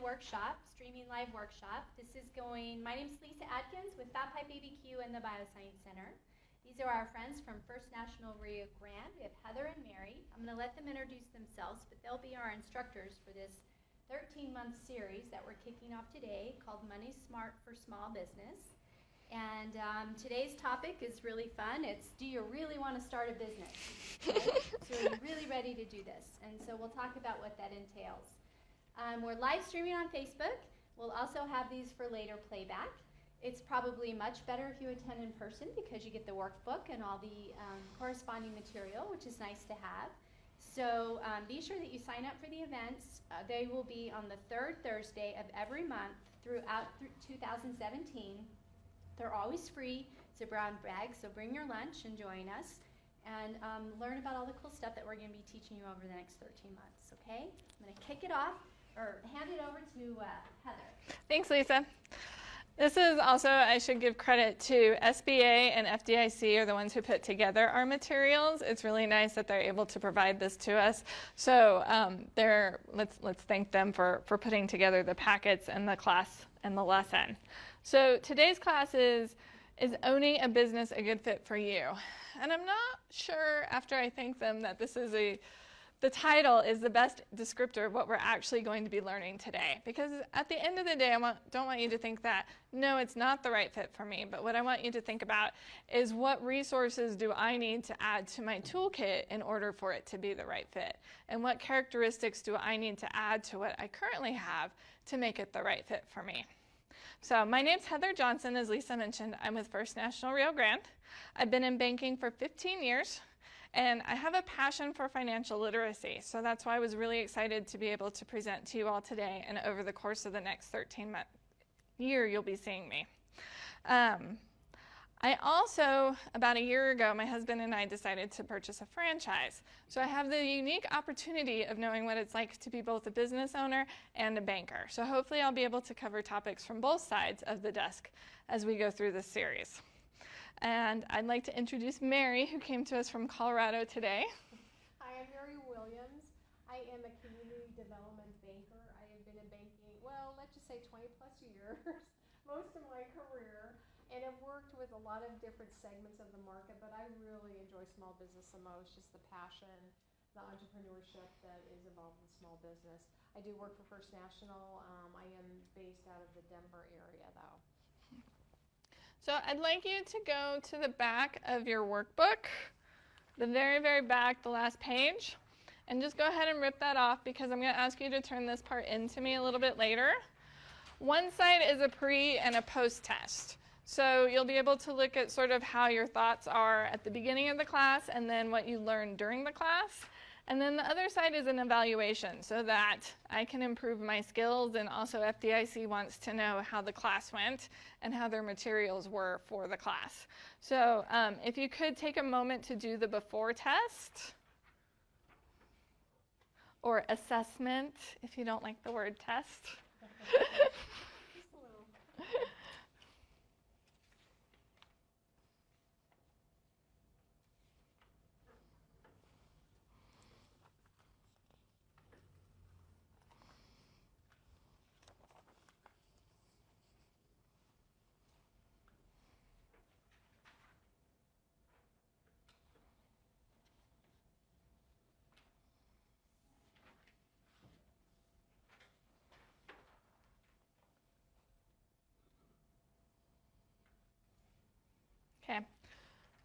workshop, streaming live workshop. This is going, my name's Lisa Atkins with FatPipe ABQ and the Bioscience Center. These are our friends from First National Rio Grande. We have Heather and Mary. I'm going to let them introduce themselves, but they'll be our instructors for this 13-month series that we're kicking off today called Money Smart for Small Business. And today's topic is really fun. It's, do you really want to start a business? Right? So are you really ready to do this? And so we'll talk about what that entails. We're live streaming on Facebook. We'll also have these for later playback. It's probably much better if you attend in person because you get the workbook and all the corresponding material, which is nice to have. So be sure that you sign up for the events. They will be on the third Thursday of every month throughout 2017. They're always free. It's a brown bag, so bring your lunch and join us and learn about all the cool stuff that we're going to be teaching you over the next 13 months, okay? I'm going to kick it off, or hand it over to Heather. Thanks, Lisa. This is also, I should give credit to SBA and FDIC are the ones who put together our materials. It's really nice that they're able to provide this to us. So let's thank them for putting together the packets and the class and the lesson. So today's class is owning a business a good fit for you? And I'm not sure after I thank them that this is the title is the best descriptor of what we're actually going to be learning today. Because at the end of the day, I don't want you to think that, no, it's not the right fit for me. But what I want you to think about is what resources do I need to add to my toolkit in order for it to be the right fit? And what characteristics do I need to add to what I currently have to make it the right fit for me? So my name's Heather Johnson, as Lisa mentioned. I'm with First National Rio Grande. I've been in banking for 15 years. And I have a passion for financial literacy, so that's why I was really excited to be able to present to you all today, and over the course of the next 13-month year, you'll be seeing me. I also, about a year ago, my husband and I decided to purchase a franchise. So I have the unique opportunity of knowing what it's like to be both a business owner and a banker. So hopefully I'll be able to cover topics from both sides of the desk as we go through this series. And I'd like to introduce Mary, who came to us from Colorado today. Hi, I'm Mary Williams. I am a community development banker. I have been in banking, well, let's just say 20 plus years, most of my career, and have worked with a lot of different segments of the market, but I really enjoy small business the most, just the passion, the entrepreneurship that is involved in small business. I do work for First National. I am based out of the Denver area, though. So I'd like you to go to the back of your workbook, the very, very back, the last page, and just go ahead and rip that off because I'm going to ask you to turn this part into me a little bit later. One side is a pre and a post test. So you'll be able to look at sort of how your thoughts are at the beginning of the class and then what you learned during the class. And then the other side is an evaluation so that I can improve my skills, and also FDIC wants to know how the class went and how their materials were for the class. So if you could take a moment to do the before test or assessment, if you don't like the word test. Okay,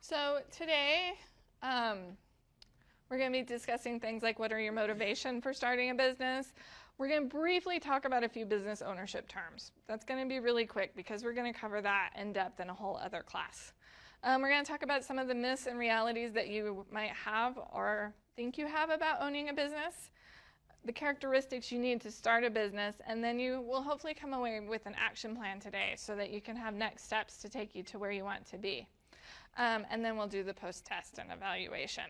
so today we're going to be discussing things like what are your motivation for starting a business. We're going to briefly talk about a few business ownership terms. That's going to be really quick because we're going to cover that in depth in a whole other class. We're going to talk about some of the myths and realities that you might have or think you have about owning a business, the characteristics you need to start a business, and then you will hopefully come away with an action plan today so that you can have next steps to take you to where you want to be. And then we'll do the post-test and evaluation.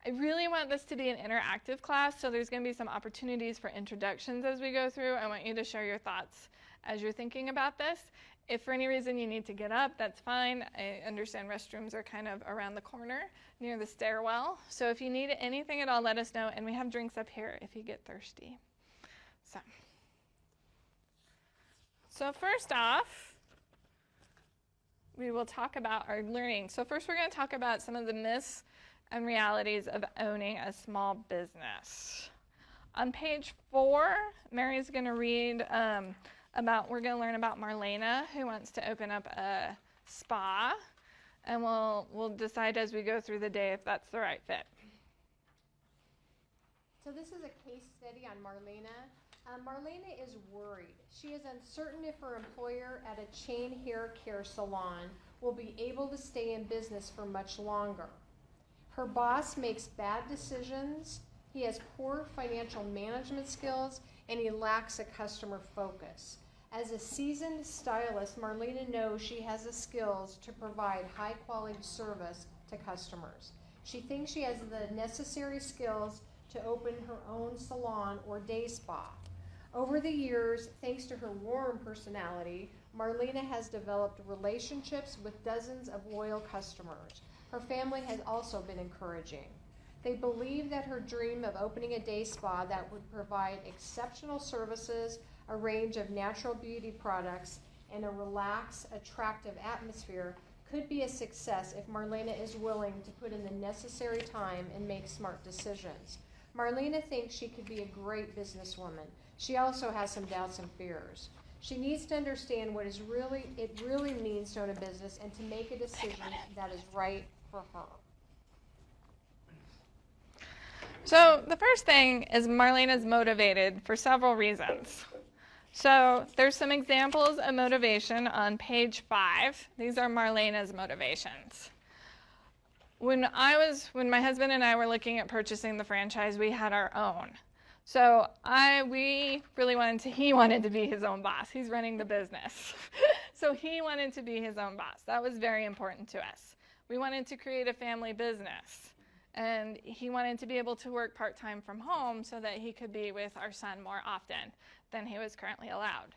I really want this to be an interactive class, so there's going to be some opportunities for introductions as we go through. I want you to share your thoughts as you're thinking about this. If for any reason you need to get up, that's fine. I understand restrooms are kind of around the corner near the stairwell. So if you need anything at all, let us know. And we have drinks up here if you get thirsty. So, So first off, we will talk about our learning. So first we're going to talk about some of the myths and realities of owning a small business. On page 4, Mary's going to read we're going to learn about Marlena, who wants to open up a spa, and we'll decide as we go through the day if that's the right fit. So this is a case study on Marlena. Marlena is worried. She is uncertain if her employer at a chain hair care salon will be able to stay in business for much longer. Her boss makes bad decisions, he has poor financial management skills, and he lacks a customer focus. As a seasoned stylist, Marlena knows she has the skills to provide high-quality service to customers. She thinks she has the necessary skills to open her own salon or day spa. Over the years, thanks to her warm personality, Marlena has developed relationships with dozens of loyal customers. Her family has also been encouraging. They believe that her dream of opening a day spa that would provide exceptional services, a range of natural beauty products, and a relaxed, attractive atmosphere could be a success if Marlena is willing to put in the necessary time and make smart decisions. Marlena thinks she could be a great businesswoman. She also has some doubts and fears. She needs to understand what it really means to own a business and to make a decision that is right for her. So the first thing is Marlena's motivated for several reasons. So there's some examples of motivation on page 5. These are Marlena's motivations. When my husband and I were looking at purchasing the franchise, we had our own. So he wanted to be his own boss. He's running the business. So he wanted to be his own boss. That was very important to us. We wanted to create a family business. And he wanted to be able to work part-time from home so that he could be with our son more often than he was currently allowed.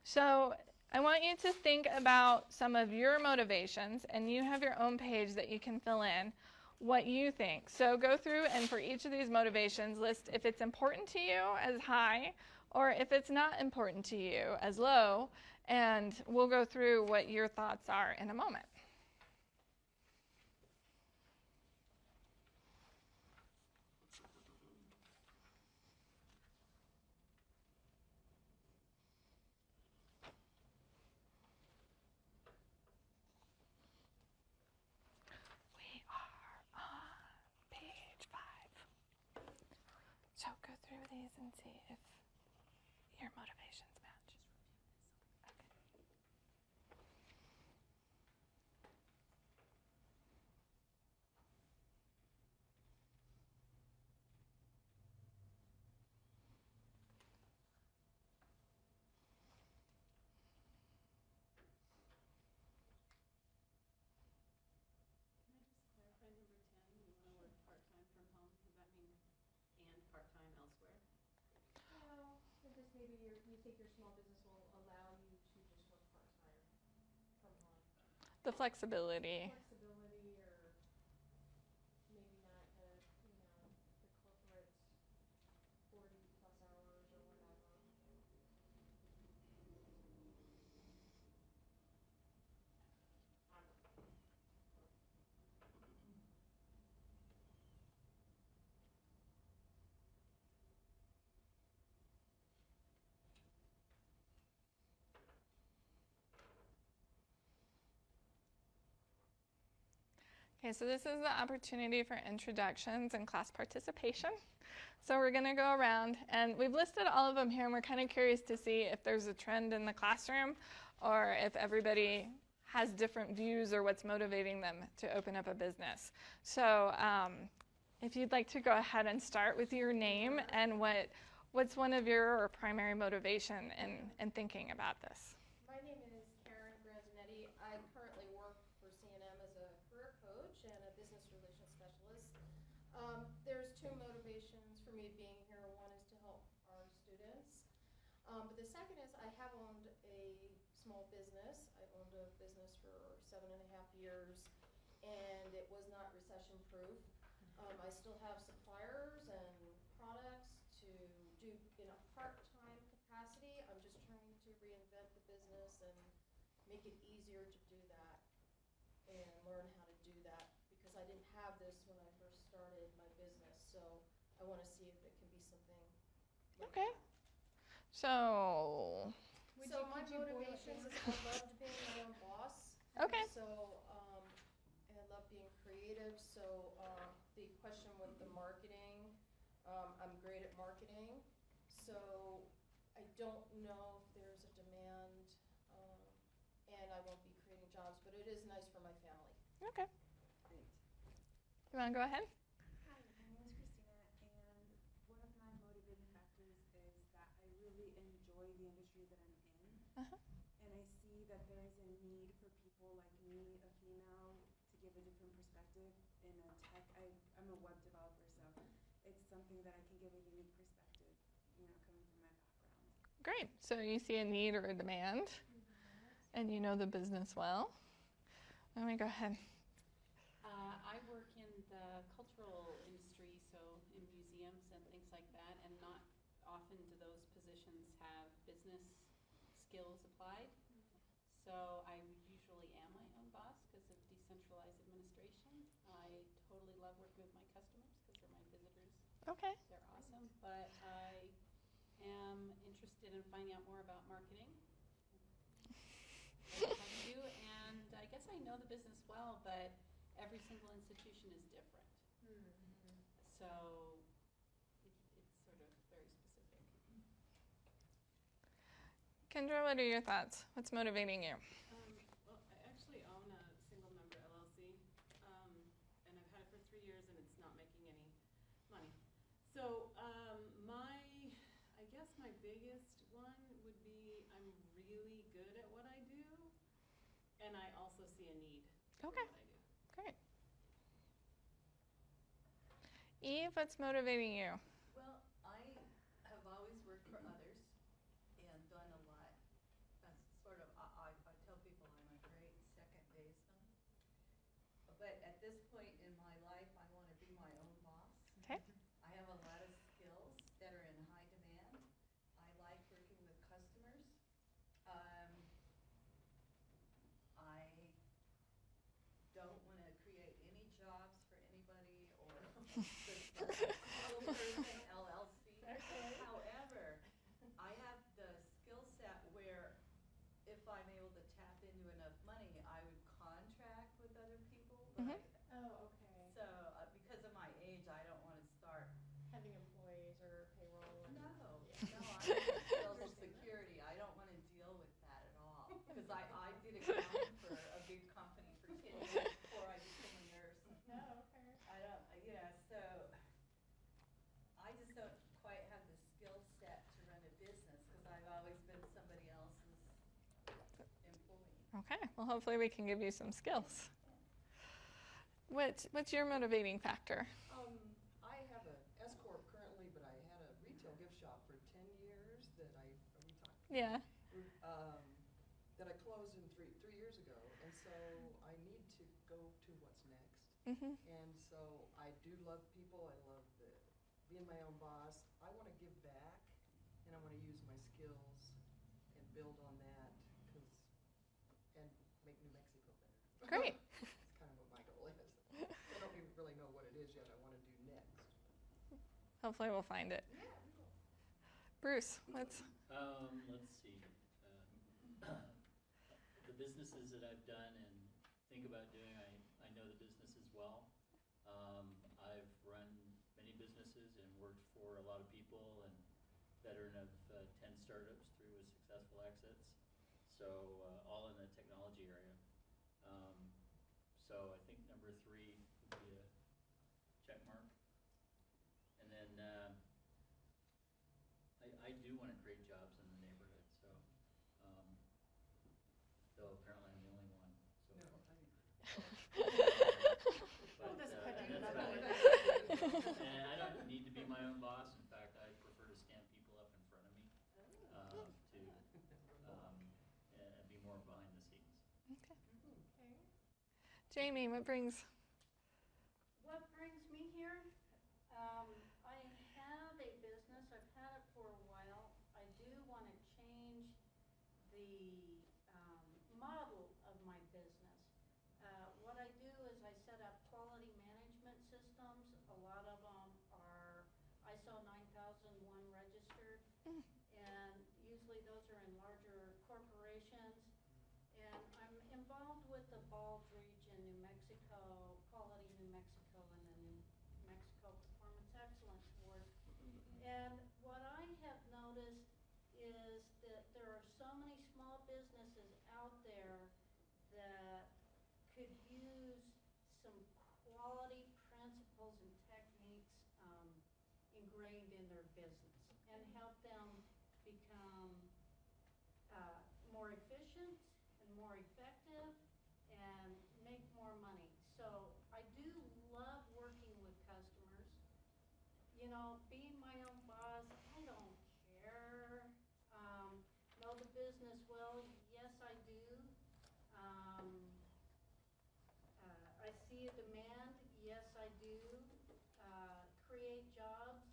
So I want you to think about some of your motivations, and you have your own page that you can fill in what you think. So go through and for each of these motivations, list if it's important to you as high or if it's not important to you as low, and we'll go through what your thoughts are in a moment. So go through these and see if your motivations match. Okay. Maybe you think your small business will allow you to just work part-time from home. The flexibility. Flexibility, or maybe not the corporate 40-plus hours or whatever. Okay, so this is the opportunity for introductions and class participation. So we're going to go around, and we've listed all of them here, and we're kind of curious to see if there's a trend in the classroom or if everybody has different views or what's motivating them to open up a business. So if you'd like to go ahead and start with your name and what's one of your primary motivation in thinking about this. My name is Karen Granzinetti. I currently work for C&M as a career coach and a business relations specialist. There's two motivations for me being here. One is to help our students. But the second is I have owned a small business. I owned a business for 7.5 years, and it was not recession-proof. I still have suppliers and products to do in a part-time capacity. I'm just trying to reinvent the business and make it easier to do that and learn how to do that, because I didn't have this when I first started my business, so I want to see if it can be something like Okay. that. So, So my motivations is I loved being my own boss. okay. So, and I love being creative. So, the question with the marketing, I'm great at marketing. So, I don't know if there's a demand, and I won't be creating jobs, but it is nice for my family. Okay. Great. You want to go ahead? Hi, my name is Christina, and one of my motivating factors is that I really enjoy the industry that I'm in, Uh-huh. and I see that there is a need for people like me, a female, to give a different perspective in a tech. I'm a web developer, so it's something that I can give a unique perspective, coming from my background. Great. So you see a need or a demand, and you know the business well. Let me go ahead. I work in the cultural industry, so in museums and things like that, and not often do those positions have business skills applied. So I usually am my own boss because of decentralized administration. I totally love working with my customers because they're my visitors. Okay. They're awesome, but I am interested in finding out more about marketing. Like I do, and I guess I know the business well, but every single institution is different. So it's sort of very specific. Kendra, what are your thoughts? What's motivating you? Well, I actually own a single member LLC, and I've had it for 3 years, and it's not making any money. So I guess my biggest one would be I'm really good at what I do, and I also see a need for Okay. what I do. Great. Eve, what's motivating you? Well, I have always worked for others and done a lot. That's sort of, I tell people I'm a great second baseman. But at this point in my life, I want to be my own boss. Okay. I have a lot of skills that are in high demand. I like working with customers. I don't want to create any jobs for anybody or little person LLC. However, I have the skill set where if I'm able to tap into enough money, I would contract with other people. But Oh, okay. so because of my age, I don't want to start. Having employees or payroll. No, I want Social Security. I don't want to deal with that at all. Because I did accounting for a big company for 10 years before I became a nurse. Oh, okay. So I just don't quite have the skill set to run a business because I've always been somebody else's employee. Okay. Well, hopefully we can give you some skills. What's your motivating factor? I have a S corp currently, but I had a retail gift shop for 10 years that Yeah. that I closed in three years ago, and so I need to go to what's next. Mhm. And so I do love people. I love being my own boss. I want to give back, and I want to use my skills and build on that, and make New Mexico better. Great. That's kind of what my goal is. I don't even really know what it is yet I want to do next. Hopefully we'll find it. Yeah, we will. Bruce, let's Let's see. The businesses that I've done and think about doing, I know the businesses well. I've run many businesses and worked for a lot of people and veteran of 10 startups through successful exits. So all in the technology area. So I think number 3 would be a check mark. And then I do want to create jobs in the neighborhood, so, though apparently I'm the only one, so. No, But, That's and petty. that's about it. And I don't need to be my own boss. In fact, I prefer to stand people up in front of me, and be more behind the scenes. Okay. Okay. Jamie, what brings? What brings me here? I have a business. I've had it for a while. I do want to change And usually those are in larger corporations. And I'm involved with the Bald Region, New Mexico, Quality New Mexico, and the New Mexico Performance Excellence Board. And what I have noticed is that there are so many small businesses out there that could use some quality principles and techniques ingrained in their business and help them become more efficient and more effective and make more money. So I do love working with customers. You know, being my own boss, I don't care. Know the business well, yes I do. I see a demand, yes I do. Create jobs.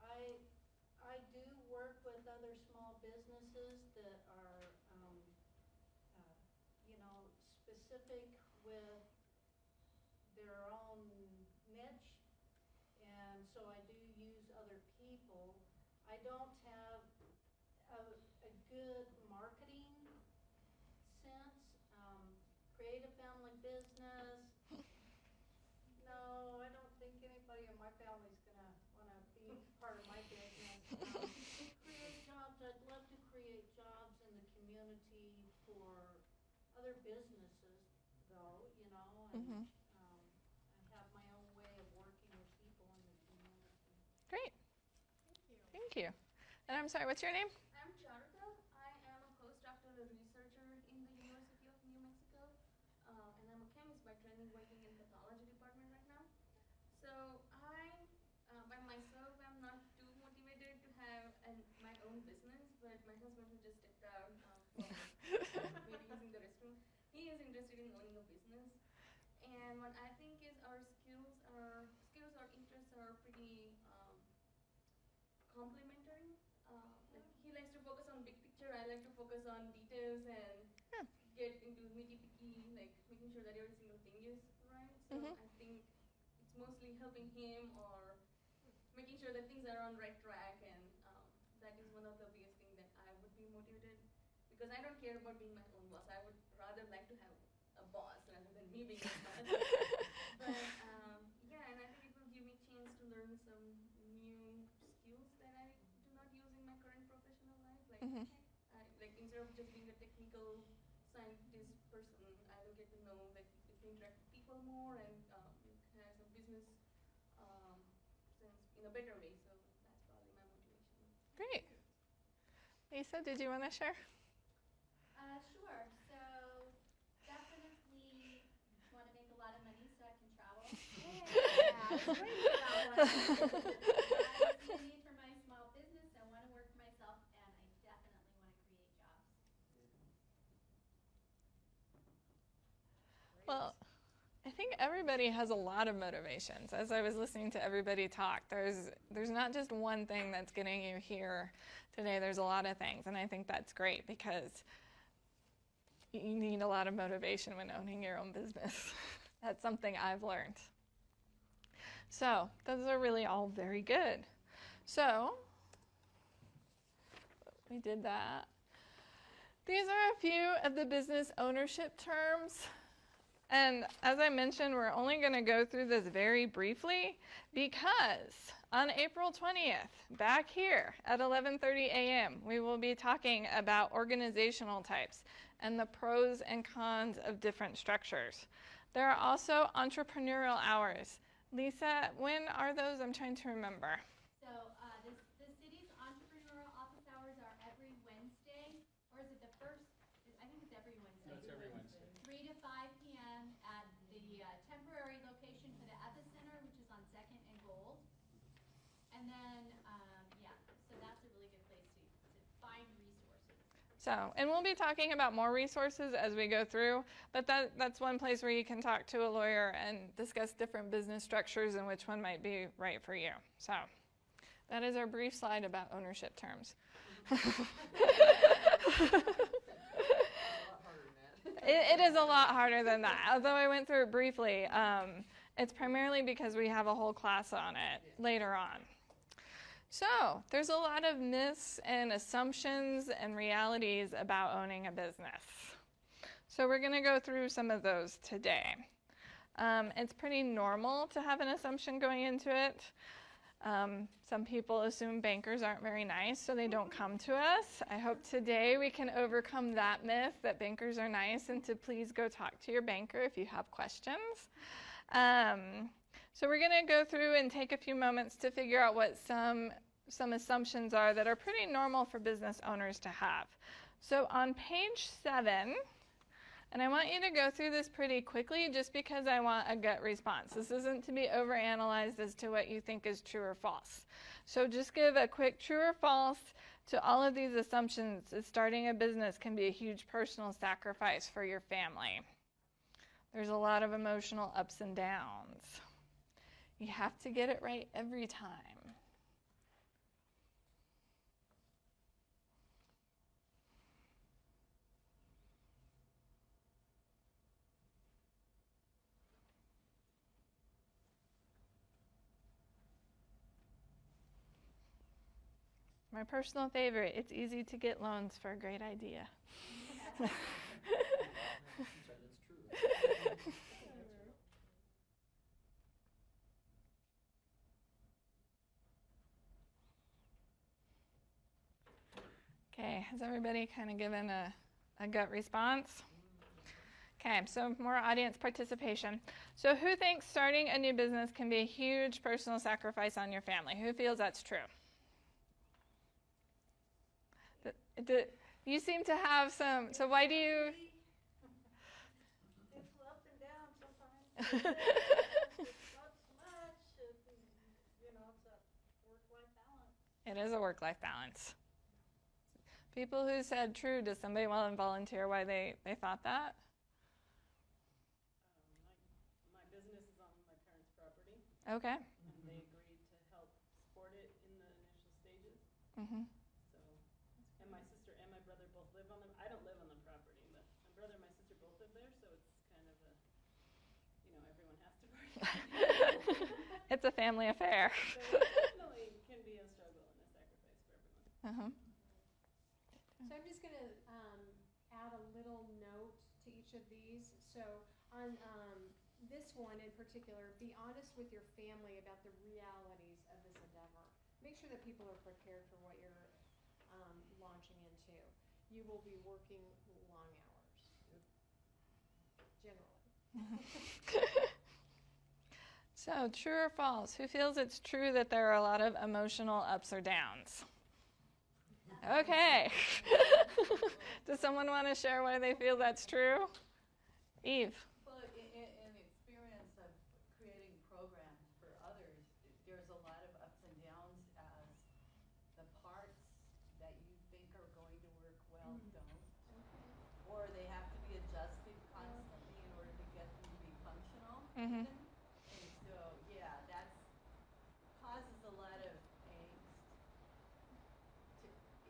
I do work with other small businesses that are, you know, specific with their own niche, and so I do use other people. I don't have a good marketing sense. Create a family business. No, I don't think anybody in my family is going to want to be part of my business. Create jobs. I'd love to create jobs in the community for other businesses, though, you know, and I have my own way of working with people in the community. Great. Thank you. Thank you. And I'm sorry, what's your name? I'm Charita. I am a postdoctoral researcher in the University of New Mexico, and I'm a chemist by training, working in pathology department right now. So I, by myself, I'm not too motivated to have my own business, but my husband, who just stepped out from maybe using the restroom, he is interested in owning a business. And what I think is our skills or interests are pretty complementary. Like he likes to focus on big picture, I like to focus on details and get into nitty-picky, like making sure that every single thing is right. So I think it's mostly helping him or making sure that things are on right track, and that is one of the biggest things that I would be motivated, because I don't care about being my own boss. I would rather like to have a boss rather than me being a boss. But yeah, and I think it will give me a chance to learn some new skills that I do not use in my current professional life. Like, like instead of just being a technical scientist person, I will get to know that you can interact with people more and have some business sense in a better way. So that's probably my motivation. Great. Lisa, did you want to share? Sure. So definitely want to make a lot of money so I can travel. Yeah, I was waiting for that one. I see a need for my small business. I want to work for myself, and I definitely want to create jobs. Well, I think everybody has a lot of motivations. As I was listening to everybody talk, there's not just one thing that's getting you here today. There's a lot of things, and I think that's great because you need a lot of motivation when owning your own business. That's something I've learned. So those are really all very good. So we did that. These are a few of the business ownership terms. And as I mentioned, we're only going to go through this very briefly because on April 20th, back here at 11:30 a.m., we will be talking about organizational types and the pros and cons of different structures. There are also entrepreneurial hours. Lisa, when are those? I'm trying to remember. So the city's entrepreneurial office hours are every Wednesday, or is it the first? I think it's every Wednesday. No, it's every Wednesday. 3 to 5 p.m. at the temporary location for the Epicenter, which is on 2nd and Gold. And then, yeah, so that's a really good place to find resources. So, and we'll be talking about more resources as we go through, but that's one place where you can talk to a lawyer and discuss different business structures and which one might be right for you. So, that is our brief slide about ownership terms. It is a lot harder than that. Although I went through it briefly, it's primarily because we have a whole class on it later on. So, there's a lot of myths and assumptions and realities about owning a business. So we're going to go through some of those today. It's pretty normal to have an assumption going into it. Some people assume bankers aren't very nice, so they don't come to us. I hope today we can overcome that myth that bankers are nice, and to please go talk to your banker if you have questions. So we're going to go through and take a few moments to figure out what some assumptions are that are pretty normal for business owners to have. So on page 7, and I want you to go through this pretty quickly just because I want a gut response. This isn't to be overanalyzed as to what you think is true or false. So just give a quick true or false to all of these assumptions that starting a business can be a huge personal sacrifice for your family. There's a lot of emotional ups and downs. You have to get it right every time. My personal favorite, it's easy to get loans for a great idea. That's true. Okay, has everybody kind of given a gut response? Okay, so more audience participation. So who thinks starting a new business can be a huge personal sacrifice on your family? Who feels that's true? You seem to have some, so why do you? It's up and down sometimes. It's not so much. It's a work-life balance. It is a work-life balance. People who said true, does somebody want to volunteer why they thought that? My business is on my parents' property. Okay. And they agreed to help support it in the initial stages. Mm-hmm. And my sister and my brother both live on them. I don't live on the property, but my brother and my sister both live there, so it's kind of a, everyone has to participate. It's a family affair. So it definitely can be a struggle and a sacrifice for everyone. So I'm just going to add a little note to each of these. So on this one in particular, be honest with your family about the realities of this endeavor. Make sure that people are prepared for what you're launching into. You will be working long hours, generally. So, true or false? Who feels it's true that there are a lot of emotional ups or downs? Okay. Does someone want to share why they feel that's true? Eve. Well, in experience of creating programs for others, there's a lot of ups and downs as the parts that you think are going to work well don't. Or they have to be adjusted constantly in order to get them to be functional. Mm-hmm. And so, yeah, that causes a lot of angst.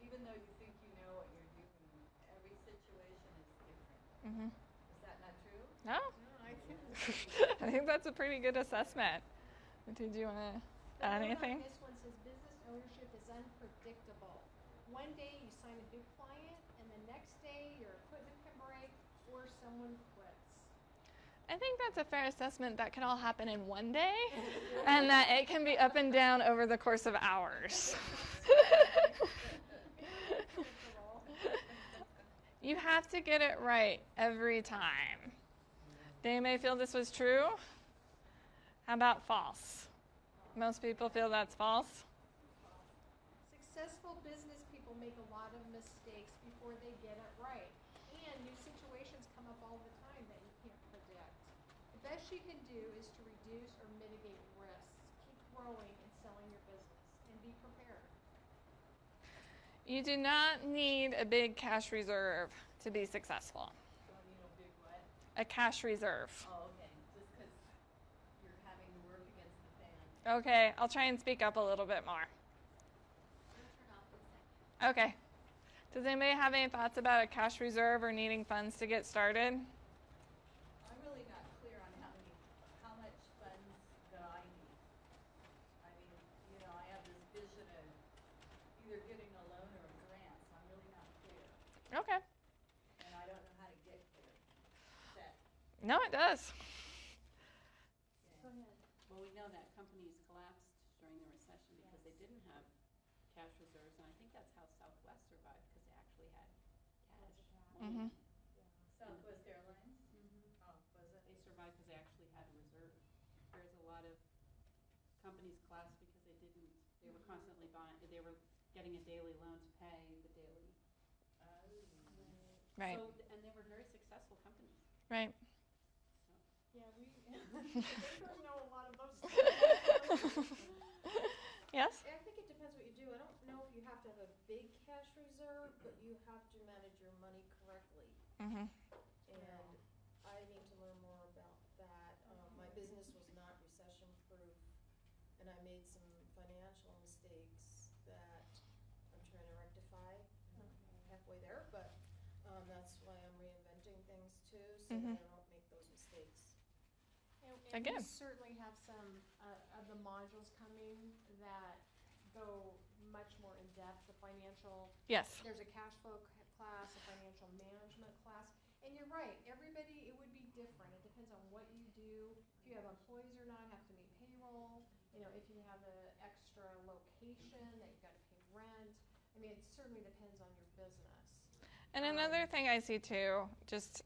Even though you think you know what you're doing, every situation is different. Mm-hmm. Is that not true? No? I think that's a pretty good assessment. Did you want to add anything? This one says business ownership is unpredictable. One day you sign a big client, and the next day your equipment can break or someone quits. I think that's a fair assessment. That can all happen in one day, and that it can be up and down over the course of hours. You have to get it right every time. They may feel this was true. How about false? Most people feel that's false. Successful business people make a lot of mistakes before they get it right. And new situations come up all the time that you can't predict. The best you can do is to reduce or mitigate risks. Keep growing and selling your business and be prepared. You do not need a big cash reserve to be successful. Don't need a big what? A cash reserve. Oh, okay. Just because you're having to work against the fan. Okay, I'll try and speak up a little bit more. Okay. Does anybody have any thoughts about a cash reserve or needing funds to get started? I'm really not clear on how much funds that I need. I mean, I have this vision of Okay. And I don't know how to get there. That, No, it does. Well, we know that companies collapsed during the recession because they didn't have cash reserves, and I think that's how Southwest survived, because they actually had cash. Mm-hmm. Southwest Airlines? Mm-hmm. Oh, was it? They survived because they actually had a reserve. There's a lot of companies collapsed because they were constantly buying, they were getting a daily loan to pay the daily. Right. So, and they were very successful companies. Right. Yeah, we bankers know a lot of those things. Yes? I think it depends what you do. I don't know if you have to have a big cash reserve, but you have to manage your money correctly. Mm-hmm. And I need to learn more about that. My business was not recession-proof, and I made some financial mistakes that I'm trying to rectify. I'm halfway there, but that's why I'm reinventing things too, so that I don't make those mistakes. And Again. we certainly have some of the modules coming that go much more in depth. The financial, Yes. there's a cash flow class, a financial management class. And you're right, everybody, it would be different. It depends on what you do. If you have employees or not, have to meet payroll. You know, if you have an extra location that you've got to pay rent. I mean, it certainly depends on your business. And another thing I see too, just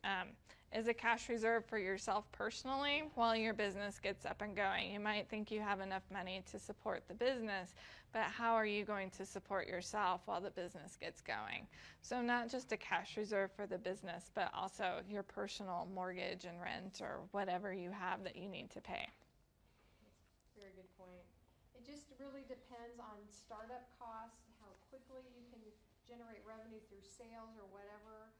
is a cash reserve for yourself personally while your business gets up and going. You might think you have enough money to support the business, but how are you going to support yourself while the business gets going? So not just a cash reserve for the business, but also your personal mortgage and rent or whatever you have that you need to pay. Very good point. It just really depends on startup costs, how quickly you can generate revenue through sales or whatever.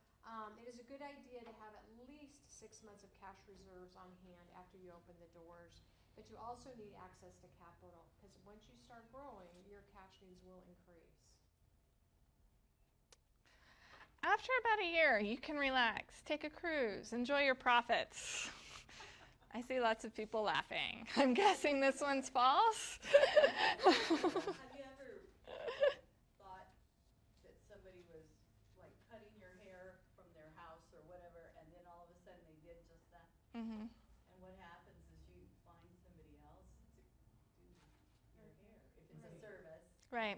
It is a good idea to have at least 6 months of cash reserves on hand after you open the doors. But you also need access to capital, because once you start growing, your cash needs will increase. After about a year, you can relax, take a cruise, enjoy your profits. I see lots of people laughing. I'm guessing this one's false. Have you ever thought that somebody was like cutting your hair from their house or whatever, and then all of a sudden they did just that? Mm-hmm. And what happens is you find somebody else to do your hair, if it's a service. Right.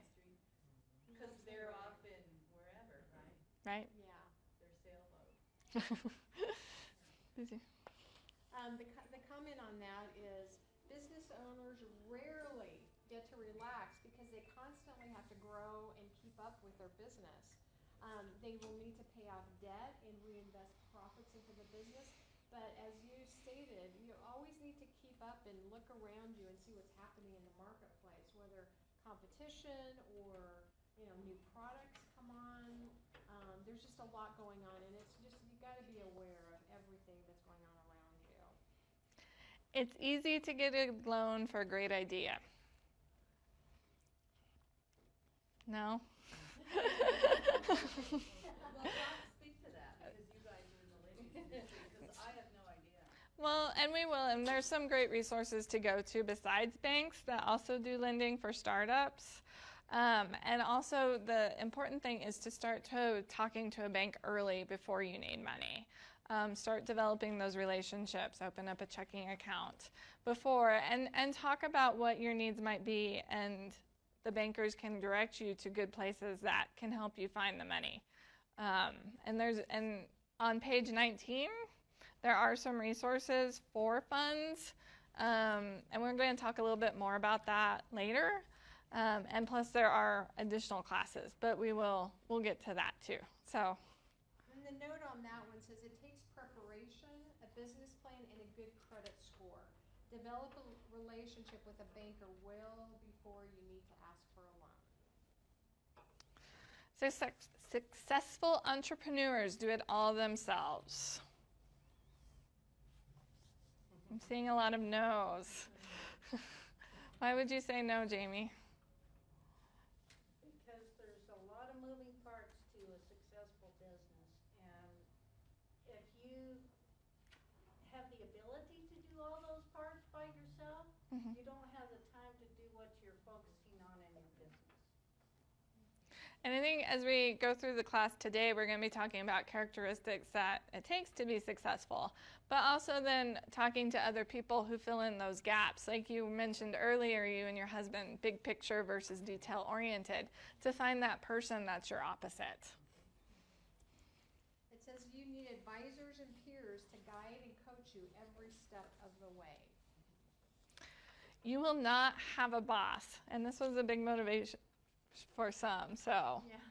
Because they're off in wherever, right? Right. Yeah. Their sailboat. Busy. The comment on that is business owners rarely get to relax because they constantly have to grow and keep up with their business. They will need to pay off debt and reinvest profits into the business. But as you stated, you always need to keep up and look around you and see what's happening in the marketplace, whether competition or new products come on. There's just a lot going on, and it's just you got to be aware of everything that's going on around you. It's easy to get a loan for a great idea. No? Well, speak to that, because you guys are in the lending industry, because I have no idea. Well, and we will, and there's some great resources to go to besides banks that also do lending for startups. And also the important thing is to start talking to a bank early before you need money. Start developing those relationships, open up a checking account before, and talk about what your needs might be, and the bankers can direct you to good places that can help you find the money. And on page 19, there are some resources for funds, and we're going to talk a little bit more about that later. And plus there are additional classes, but we'll get to that too. So. And the note on that one says it takes preparation, a business plan, and a good credit score. Develop a relationship with a banker well before you need to ask for a loan. So successful entrepreneurs do it all themselves. I'm seeing a lot of no's. Why would you say no, Jamie? Because there's a lot of moving parts to a successful business, and if you have the ability to do all those parts by yourself, you don't have the time to do what you're focusing on in your business. And I think as we go through the class today, we're going to be talking about characteristics that it takes to be successful, but also then talking to other people who fill in those gaps. Like you mentioned earlier, you and your husband, big picture versus detail-oriented, to find that person that's your opposite. It says you need advisors and peers to guide and coach you every step of the way. You will not have a boss, and this was a big motivation for some, so. Yeah.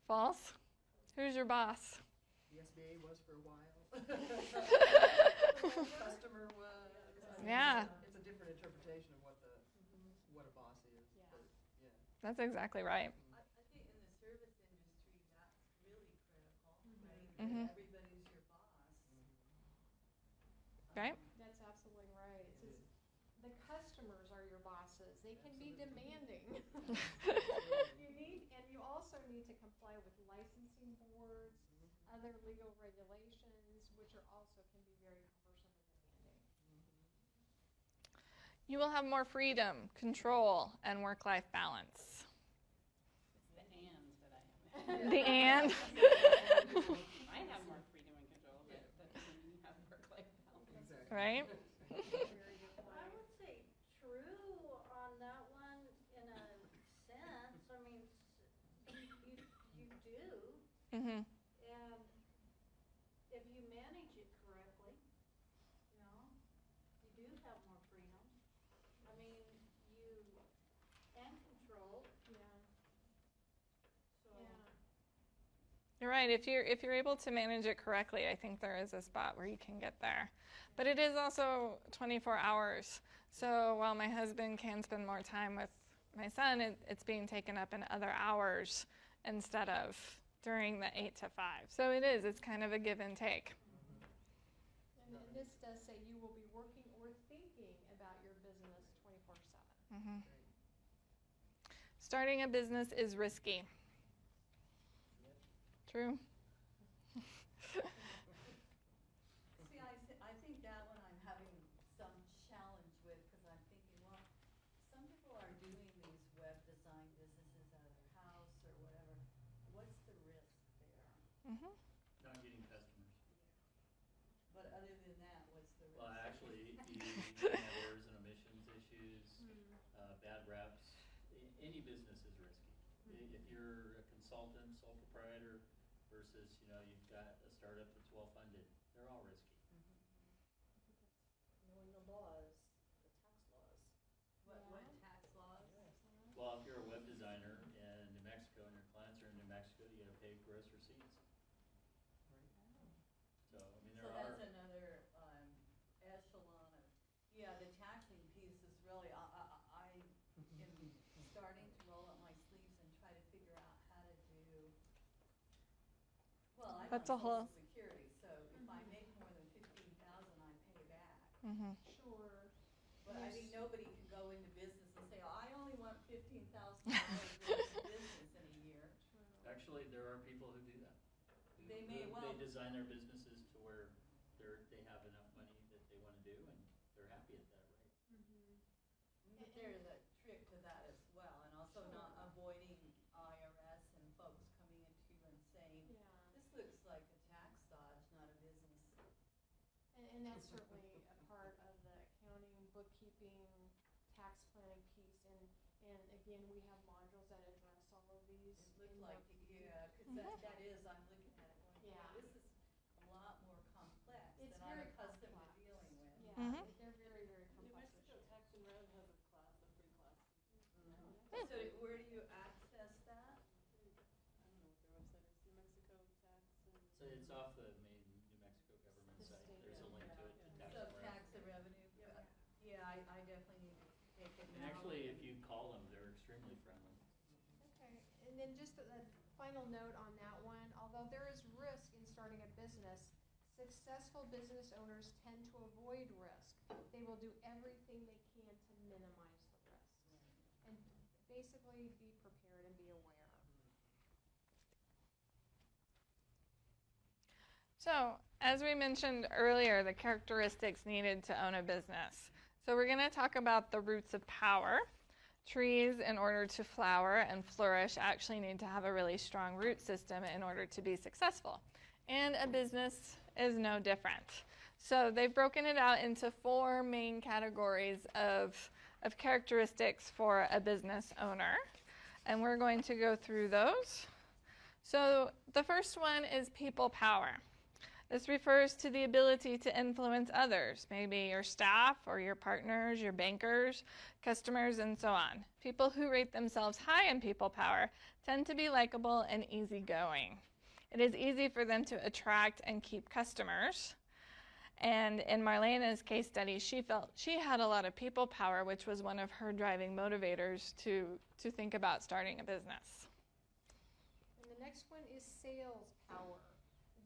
False? Who's your boss? The SBA was for a while. Customer was. Yeah. It's a different interpretation of what what a boss is. Yeah. But, yeah. That's exactly right. I think in the service industry, that's really critical, right? Mhm. Everybody's your boss. Right? That's absolutely right. It says the customers are your bosses. They can be demanding. You also need to comply with licensing boards, other legal regulations, which are also can be very cumbersome and demanding. You will have more freedom, control, and work-life balance. It's the and that I have. The and. I have more freedom and control, but that doesn't mean you have work-life balance. Exactly. Right? Very good point. I would say true on that one in a sense. I mean, you do, Mm-hmm. and if you manage it correctly, you know, you do have more freedom. I mean, and control. Yeah. So Yeah. You're right. If you're able to manage it correctly, I think there is a spot where you can get there. But it is also 24 hours. So while my husband can spend more time with my son, it's being taken up in other hours instead of during the 8 to 5. So it's kind of a give and take. And then this does say you will be working or thinking about your business 24/7. Mm-hmm. Starting a business is risky. True? See, I think that one I'm having some challenge with, because I'm thinking, well, some people are doing these web design businesses out of their house or whatever. What's the risk there? Mm-hmm. Not getting customers. But other than that, what's the risk? Well, actually, you have errors and omissions issues, bad reps. Any business is risky. If you're a consultant, sole proprietor, versus, you've got a startup that's well-funded, they're all risky. Knowing the laws, the tax laws. What tax laws? Well, if you're a web designer in New Mexico and your clients are in New Mexico, you gotta pay gross receipts. So, I mean, So there are. that's another echelon of, the taxing piece is really, I am starting to roll up my sleeves and try to figure out how to do, well, I'm on That's a whole- Social Security, so if I make more than 15,000, I pay back. Mm-hmm. Sure. But I mean, nobody can go into business and say, oh, I only want $15,000 worth of business in a year. Actually, there are people who do that. They may well. They design their businesses to where they have enough money that they wanna do, and they're happy at that rate. But there's a trick to that as well, and also not avoiding IRS and folks coming into you and saying, Yeah. this looks like a tax dodge, not a business. And that's certainly a part of the accounting, bookkeeping, tax planning piece. And again, we have modules that address all of these. It looked in like, bookkeeping. because that is, I'm looking at it going, Yeah. this is a lot more complex It's than I'm very accustomed to complex. dealing with. Yeah, Mhm. they're very, very New complex Mexico issues. Tax and Road has a class, a free class. So where do you access that? I don't know what their website is, New Mexico Tax and. So it's off the main New Mexico government The site. state, There's a link to it, to tax So and tax revenue. and revenue, yeah, I definitely need to take it And now. actually, if you call them, they're extremely friendly. Okay, and then just a final note on that one, although there is risk in starting a business, successful business owners tend to avoid risk. They will do everything they can to minimize the risk. And basically be prepared and be aware. So, as we mentioned earlier, the characteristics needed to own a business. So we're going to talk about the roots of power. Trees, in order to flower and flourish, actually need to have a really strong root system in order to be successful. And a business is no different. So they've broken it out into 4 main categories of characteristics for a business owner. And we're going to go through those. So the first one is people power. This refers to the ability to influence others, maybe your staff or your partners, your bankers, customers, and so on. People who rate themselves high in people power tend to be likable and easygoing. It is easy for them to attract and keep customers. And in Marlena's case study, she felt she had a lot of people power, which was one of her driving motivators to think about starting a business. And the next one is sales power.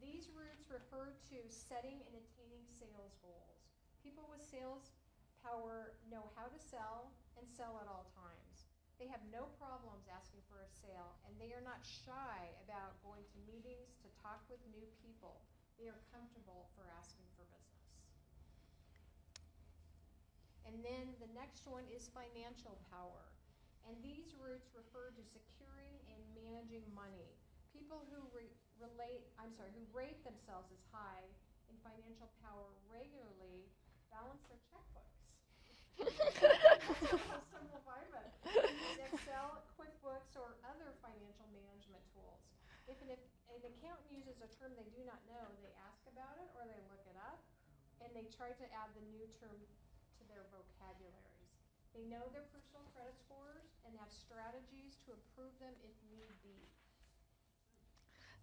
These roots refer to setting and attaining sales goals. People with sales power know how to sell and sell at all times. They have no problems asking for a sale, and they are not shy about going to meetings to talk with new people. They are comfortable for asking for business. And then the next one is financial power. And these roots refer to securing and managing money. People who rate themselves as high in financial power regularly balance their checkbooks. Simplify, but use Excel, QuickBooks, or other financial management tools. If an accountant uses a term they do not know, they ask about it or they look it up, and they try to add the new term to their vocabularies. They know their personal credit scores and have strategies to improve them if need be.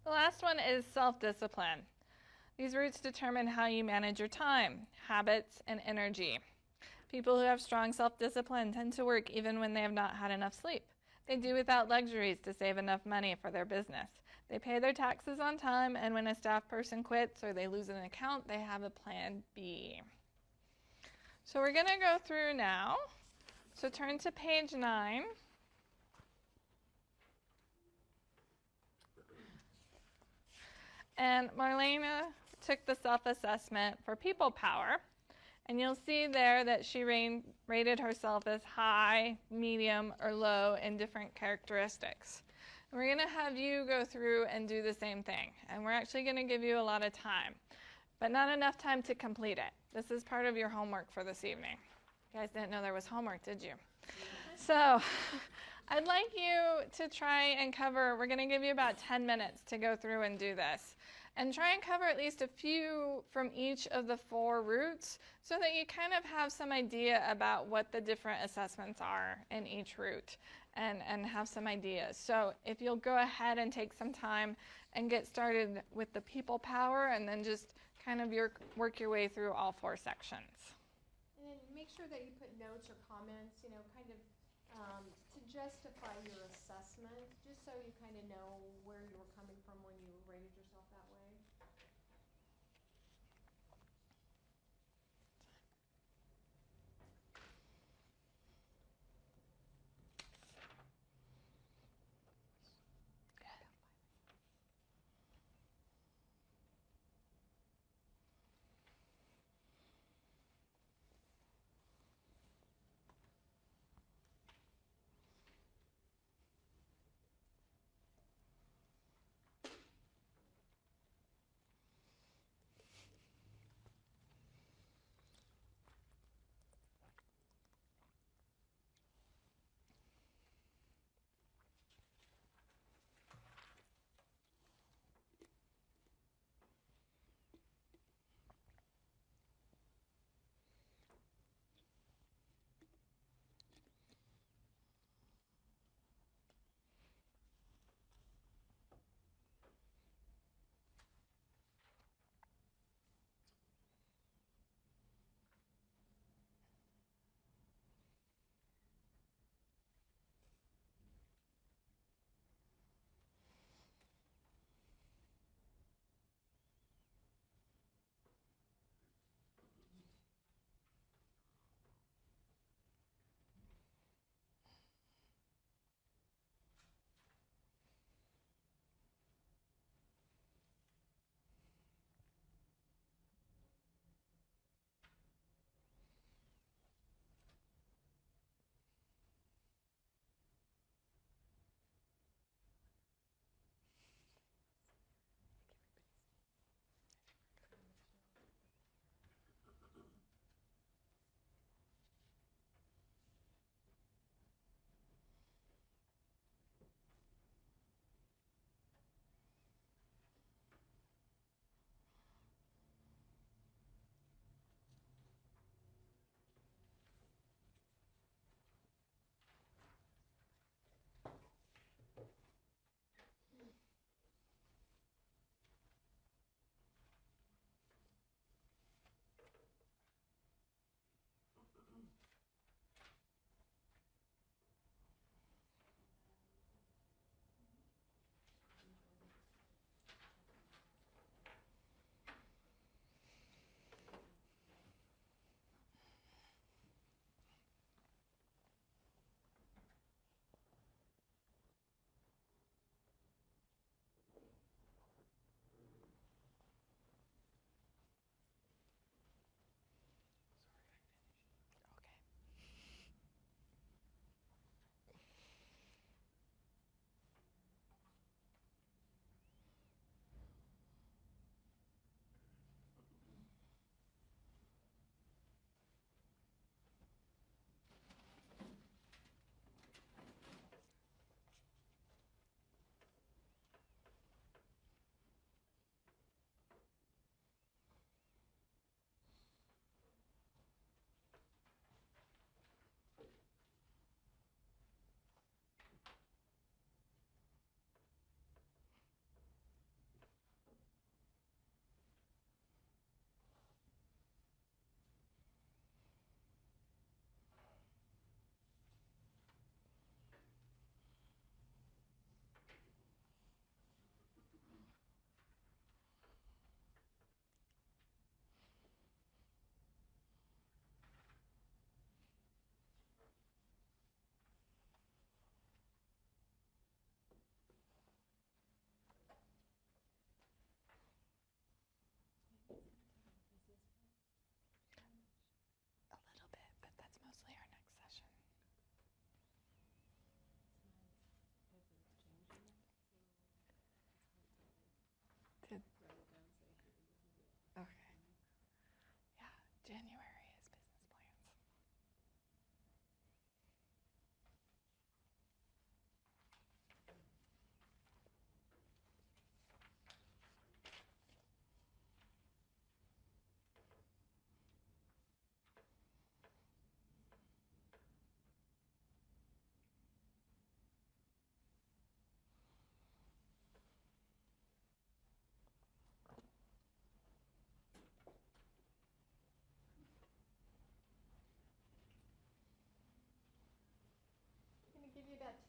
The last one is self-discipline. These roots determine how you manage your time, habits, and energy. People who have strong self-discipline tend to work even when they have not had enough sleep. They do without luxuries to save enough money for their business. They pay their taxes on time, and when a staff person quits or they lose an account, they have a plan B. So we're going to go through now. So turn to page 9. And Marlena took the self-assessment for people power, and you'll see there that she rated herself as high, medium, or low in different characteristics. And we're going to have you go through and do the same thing, and we're actually going to give you a lot of time, but not enough time to complete it. This is part of your homework for this evening. You guys didn't know there was homework, did you? So I'd like you to try and cover, we're going to give you about 10 minutes to go through and do this. And try and cover at least a few from each of the 4 roots so that you kind of have some idea about what the different assessments are in each root and have some ideas. So if you'll go ahead and take some time and get started with the people power and then just kind of work your way through all 4 sections. And then make sure that you put notes or comments, kind of to justify your assessment, just so you kind of know where you were coming from when you rated yourself that way.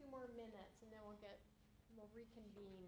2 more minutes, and then we'll reconvene.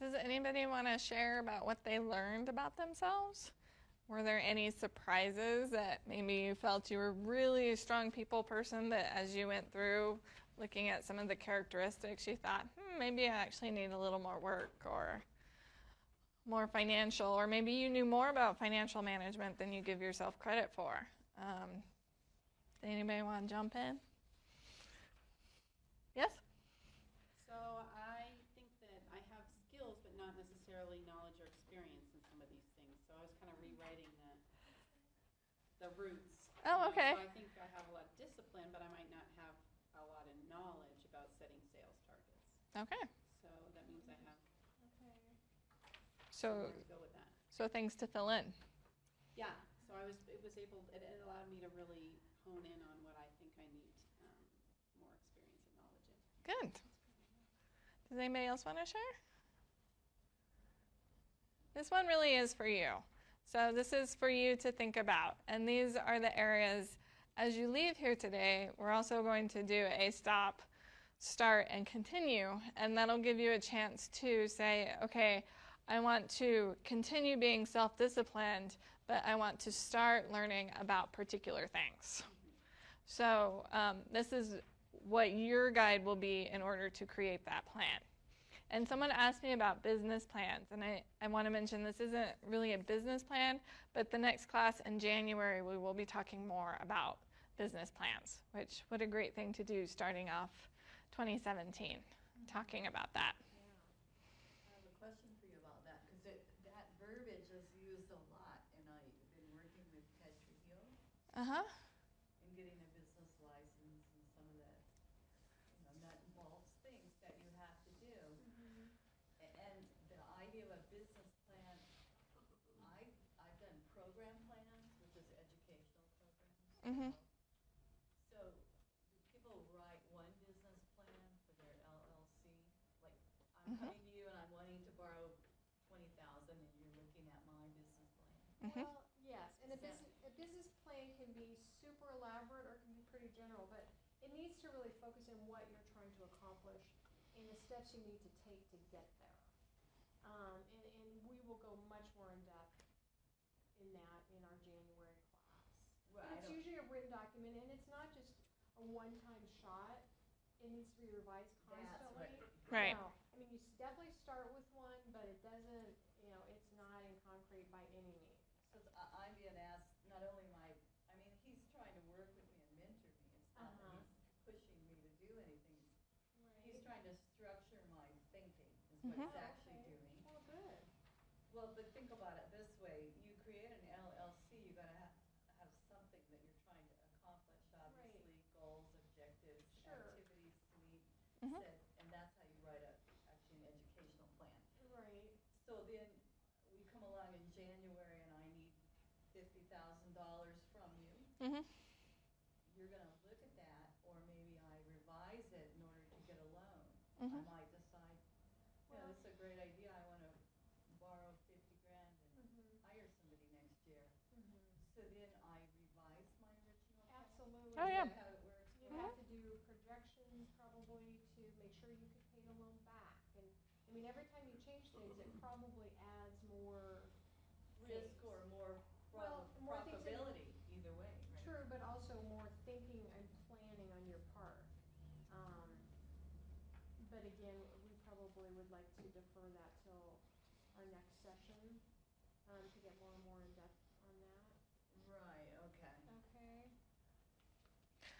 Does anybody want to share about what they learned about themselves? Were there any surprises that maybe you felt you were really a strong people person, that as you went through looking at some of the characteristics, you thought, maybe I actually need a little more work or more financial, or maybe you knew more about financial management than you give yourself credit for? Anybody want to jump in? Yes? So I think that I have skills, but not necessarily knowledge or experience in some of these things. So I was kind of rewriting the roots. Oh, okay. So I think I have a lot of discipline, but I might not have a lot of knowledge about setting sales targets. Okay. So that means I have So, somewhere to go with that. so things to fill in. Yeah. So it allowed me to really hone in on what I think I need more experience and knowledge in. Good. Does anybody else want to share? This one really is for you. So this is for you to think about. And these are the areas, as you leave here today, we're also going to do a stop, start, and continue. And that'll give you a chance to say, okay, I want to continue being self-disciplined, but I want to start learning about particular things. So this is what your guide will be in order to create that plan. And someone asked me about business plans, and I want to mention this isn't really a business plan, but the next class in January we will be talking more about business plans, which, what a great thing to do starting off 2017, talking about that. I have a question for you about that, because that verbiage is used a lot, and I've been working with Ted Trujillo and getting a business license and some of that, that involves things that you have to do. And the idea of a business plan, I've done program plans, which is educational programs. So do people write one business plan for their LLC? Like, I'm coming to you and I'm wanting to borrow $20,000 and you're looking at my business plan. Well, yes, and a business plan can be super elaborate or it can be pretty general, but it needs to really focus on what you're trying to accomplish and the steps you need to take to get there. And we will go much more in depth in that in our January class. Well, And it's usually a written document, and it's not just a one-time shot. It needs to be revised constantly. Right. No, I mean, you definitely start with one, but it doesn't, it's not in concrete by any means. Because I'm being asked, not only he's trying to work with me and mentor me, it's not that he's pushing me to what Mhm. it's actually doing. Well, good. Well, but think about it this way, you create an LLC, you gotta have something that you're trying to accomplish, obviously, goals, objectives, Sure. activities to meet, Mhm. and that's how you write actually an educational plan. Right. So then, we come along in January and I need $50,000 from you. Mhm. You're gonna look at that, or maybe I revise it in order to get a loan. Mhm. I might decide, this is a great idea, I wanna borrow 50 grand and hire somebody next year. So then I revise my original plan. Absolutely. Oh, yeah. Is that how it works? You have to do projections probably to make sure you could pay the loan back. And I mean, every time you change things, it probably adds more Risk or more more things that- profitability, either way, right? True, but also more thinking and planning on your part. But again, we probably would like to defer that till our next session to get more and more in depth on that. Right, okay. Okay.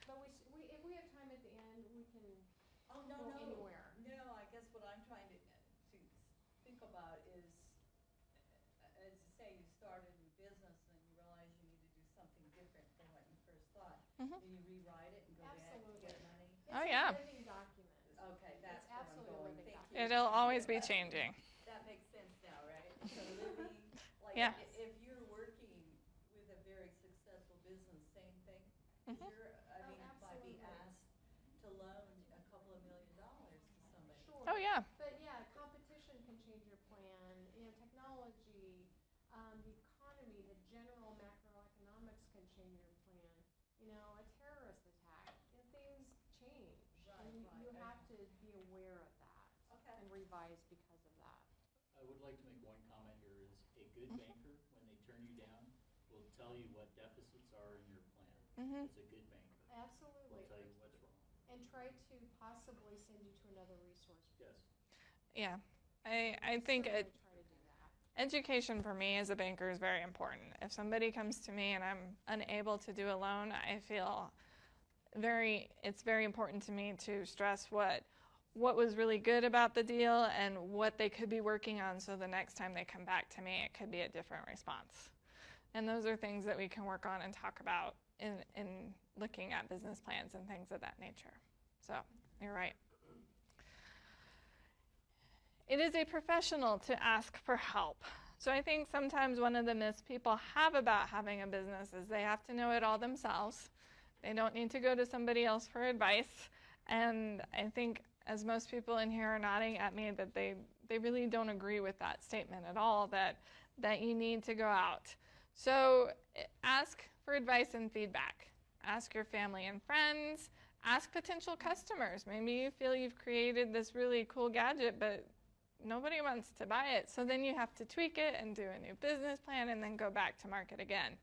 But if we have time at the end, we can Oh, go anywhere. No, I guess what I'm trying to think about is, as you say, you start a new business and you realize you need to do something different than what you first thought. Mhm. Then you rewrite it and go back to get money. Oh, It's yeah. a living document. Okay, that's It's where I'm absolutely going. living Thank document. you. It'll always be changing. That makes sense now, right? So living, like, Yeah. if you're working with a very successful business, same thing? 'Cause Mhm. might be absolutely. asked to loan a couple of $1 million to somebody. Sure. Oh, yeah. But yeah, competition can change your plan. Technology, the economy, the general macroeconomics can change your plan. A terrorist attack, things change. Right, And right, you okay. have to be aware of that Okay. and revise because of that. I would like to make one comment here is a good banker, when they turn you down, will tell you what deficits are in your plan. Mhm. It's a good banker. Absolutely. Will tell you what's wrong. And try to possibly send you to another resource. Yes. Yeah. I think Certainly try to do that. education for me as a banker is very important. If somebody comes to me and I'm unable to do a loan, I feel it's very important to me to stress what was really good about the deal and what they could be working on, so the next time they come back to me, it could be a different response. And those are things that we can work on and talk about in looking at business plans and things of that nature. So you're right. It is a professional to ask for help. So I think sometimes one of the myths people have about having a business is they have to know it all themselves. They don't need to go to somebody else for advice. And I think, as most people in here are nodding at me, that they really don't agree with that statement at all, that you need to go out. So ask for advice and feedback. Ask your family and friends. Ask potential customers. Maybe you feel you've created this really cool gadget, but nobody wants to buy it. So then you have to tweak it and do a new business plan and then go back to market again.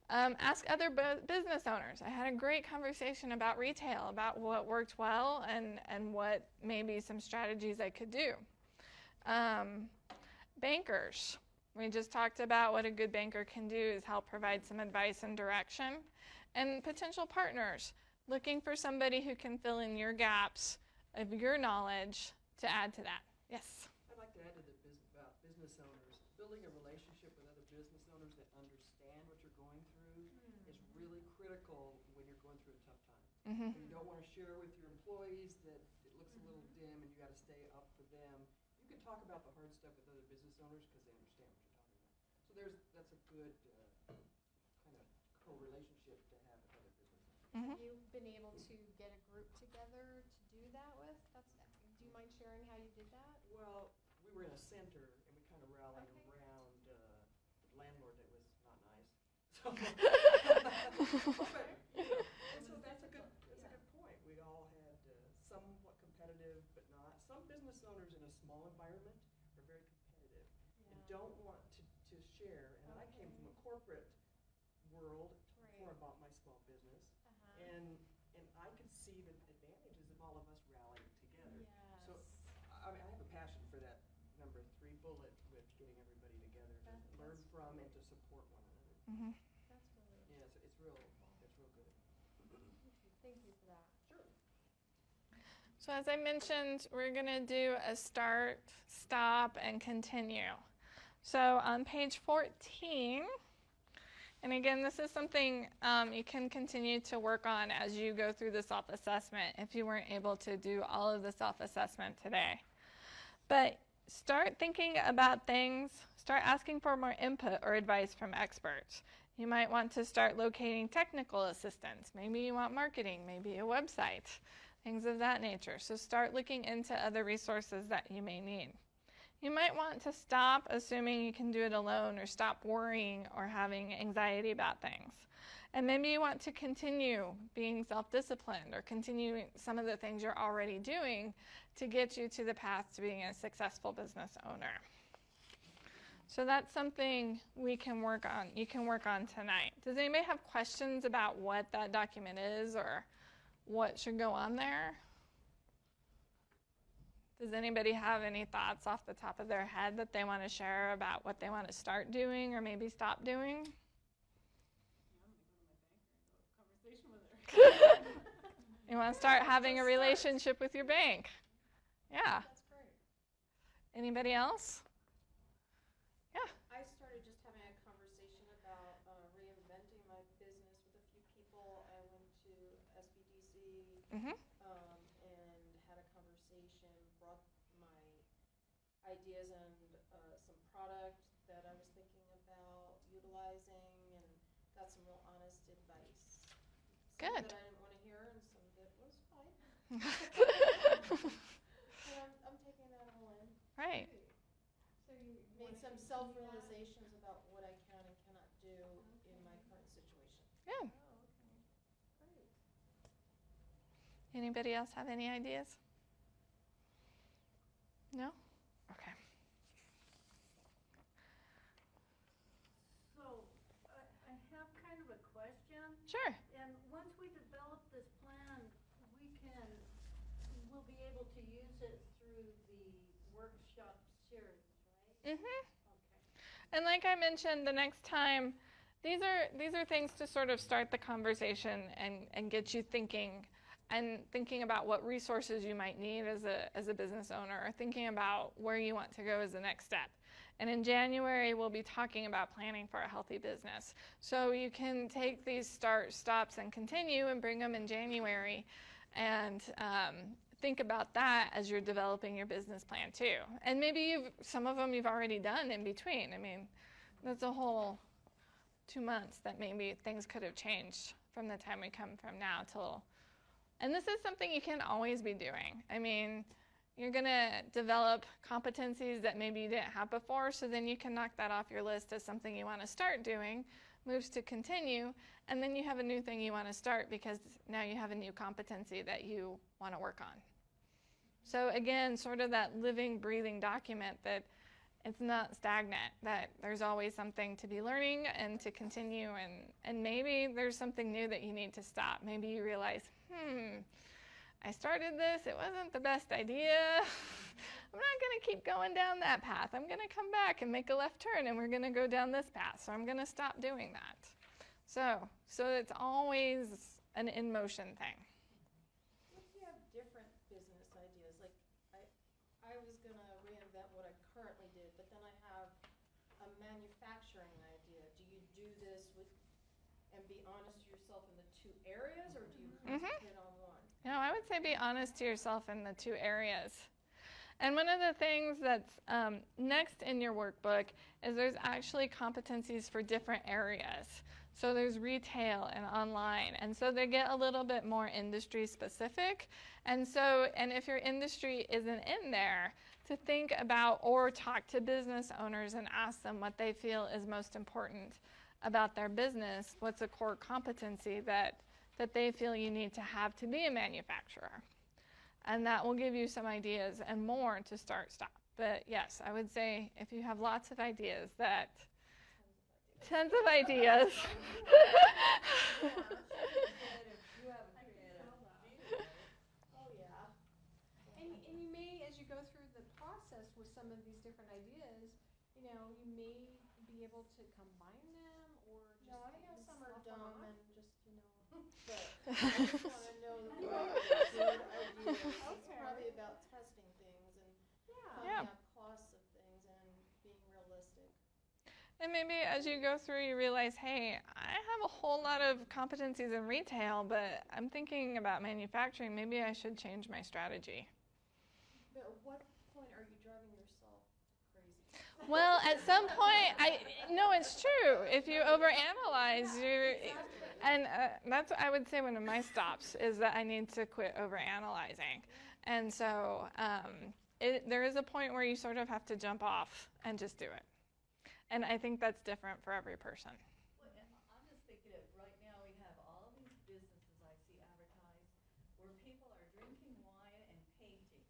Ask other business owners. I had a great conversation about retail, about what worked well and what maybe some strategies I could do. Bankers. We just talked about what a good banker can do is help provide some advice and direction. And potential partners, looking for somebody who can fill in your gaps of your knowledge to add to that. Yes? I'd like to add to the about business owners. Building a relationship with other business owners that understand what you're going through is really critical when you're going through a tough time. Mm-hmm. You don't want to share with your employees that it looks a little dim and you got to stay up for them. You can talk about the hard stuff with other business owners because they understand what you're talking about. So that's a good kind of co-relationship to have with other business owners. Have you been able to get a group together to do that with? Do you mind sharing how you did that? Well, we were in a center and we kind of rallied Okay. around the landlord that was not nice. So, so that's a good point. We all had somewhat competitive, but not. Some business owners in a small environment are very competitive and don't want to share. And I came from a corporate world before I bought my small business, and I could see the advantages of all of us rallying together. Yes. So I mean, I have a passion for that number 3 bullet with getting everybody together to learn from and to support one another. Mm-hmm. That's really Yeah, it's real good. Thank you for that. Sure. So as I mentioned, we're going to do a start, stop, and continue. So on page 14, and again, this is something you can continue to work on as you go through the self-assessment if you weren't able to do all of the self-assessment today. But start thinking about things, start asking for more input or advice from experts. You might want to start locating technical assistance. Maybe you want marketing, maybe a website, things of that nature. So start looking into other resources that you may need. You might want to stop assuming you can do it alone or stop worrying or having anxiety about things. And maybe you want to continue being self-disciplined or continue some of the things you're already doing to get you to the path to being a successful business owner. So that's something we can work on. You can work on tonight. Does anybody have questions about what that document is or what should go on there? Does anybody have any thoughts off the top of their head that they want to share about what they want to start doing or maybe stop doing? You want to start having a relationship with your bank. Yeah. That's great. Anybody else? Yeah. I started just having a conversation about reinventing my business with a few people. I went to SBDC and had a conversation, brought my ideas and some product that I was thinking about utilizing, and got some real honest advice. Some Good. that I didn't want to hear, and some that was fine. And I'm taking that all in. Right. So you Made some self-realizations about what I can and cannot do in my current situation. Good. Oh, okay. Great. Anybody else have any ideas? No? Okay. So, I have kind of a question. Sure. And once we develop this plan, we'll be able to use it through the workshop series, right? Okay. And like I mentioned, the next time, these are things to sort of start the conversation and get you thinking about what resources you might need as a business owner, or thinking about where you want to go as the next step. And in January, we'll be talking about planning for a healthy business. So you can take these start, stops, and continue and bring them in January and think about that as you're developing your business plan too. And maybe some of them you've already done in between. I mean, that's a whole 2 months that maybe things could have changed from the time we come from now till. And this is something you can always be doing. I mean, you're going to develop competencies that maybe you didn't have before, so then you can knock that off your list as something you want to start doing, moves to continue, and then you have a new thing you want to start because now you have a new competency that you want to work on. So again, sort of that living, breathing document that it's not stagnant, that there's always something to be learning and to continue, and maybe there's something new that you need to stop. Maybe you realize, I started this, it wasn't the best idea. I'm not going to keep going down that path. I'm going to come back and make a left turn, and we're going to go down this path. So I'm going to stop doing that. So it's always an in-motion thing. What if you have different business ideas? Like, I was going to reinvent what I currently did, but then I have a manufacturing idea. Do you do this and be honest to yourself in the two areas, or do you concentrate on one? No, I would say be honest to yourself in the two areas. And one of the things that's next in your workbook is there's actually competencies for different areas. So there's retail and online. And so they get a little bit more industry specific. And if your industry isn't in there, to think about or talk to business owners and ask them what they feel is most important about their business. What's a core competency that they feel you need to have to be a manufacturer? And that will give you some ideas and more to start, stop. But yes, I would say if you have lots of ideas tons of ideas. Oh, yeah. And you may, as you go through the process with some of these different ideas, you may be able to combine them or just No, I know some are swap them dumb on. and just, but I just want to know that they're good ideas. Okay. And maybe as you go through, you realize, hey, I have a whole lot of competencies in retail, but I'm thinking about manufacturing. Maybe I should change my strategy. But at what point are you driving yourself crazy? Well, at some point, no, it's true. If you overanalyze, and that's, I would say, one of my stops is that I need to quit overanalyzing. And so there is a point where you sort of have to jump off and just do it. And I think that's different for every person. Well, and I'm just thinking of right now we have all these businesses I see advertised where people are drinking wine and painting.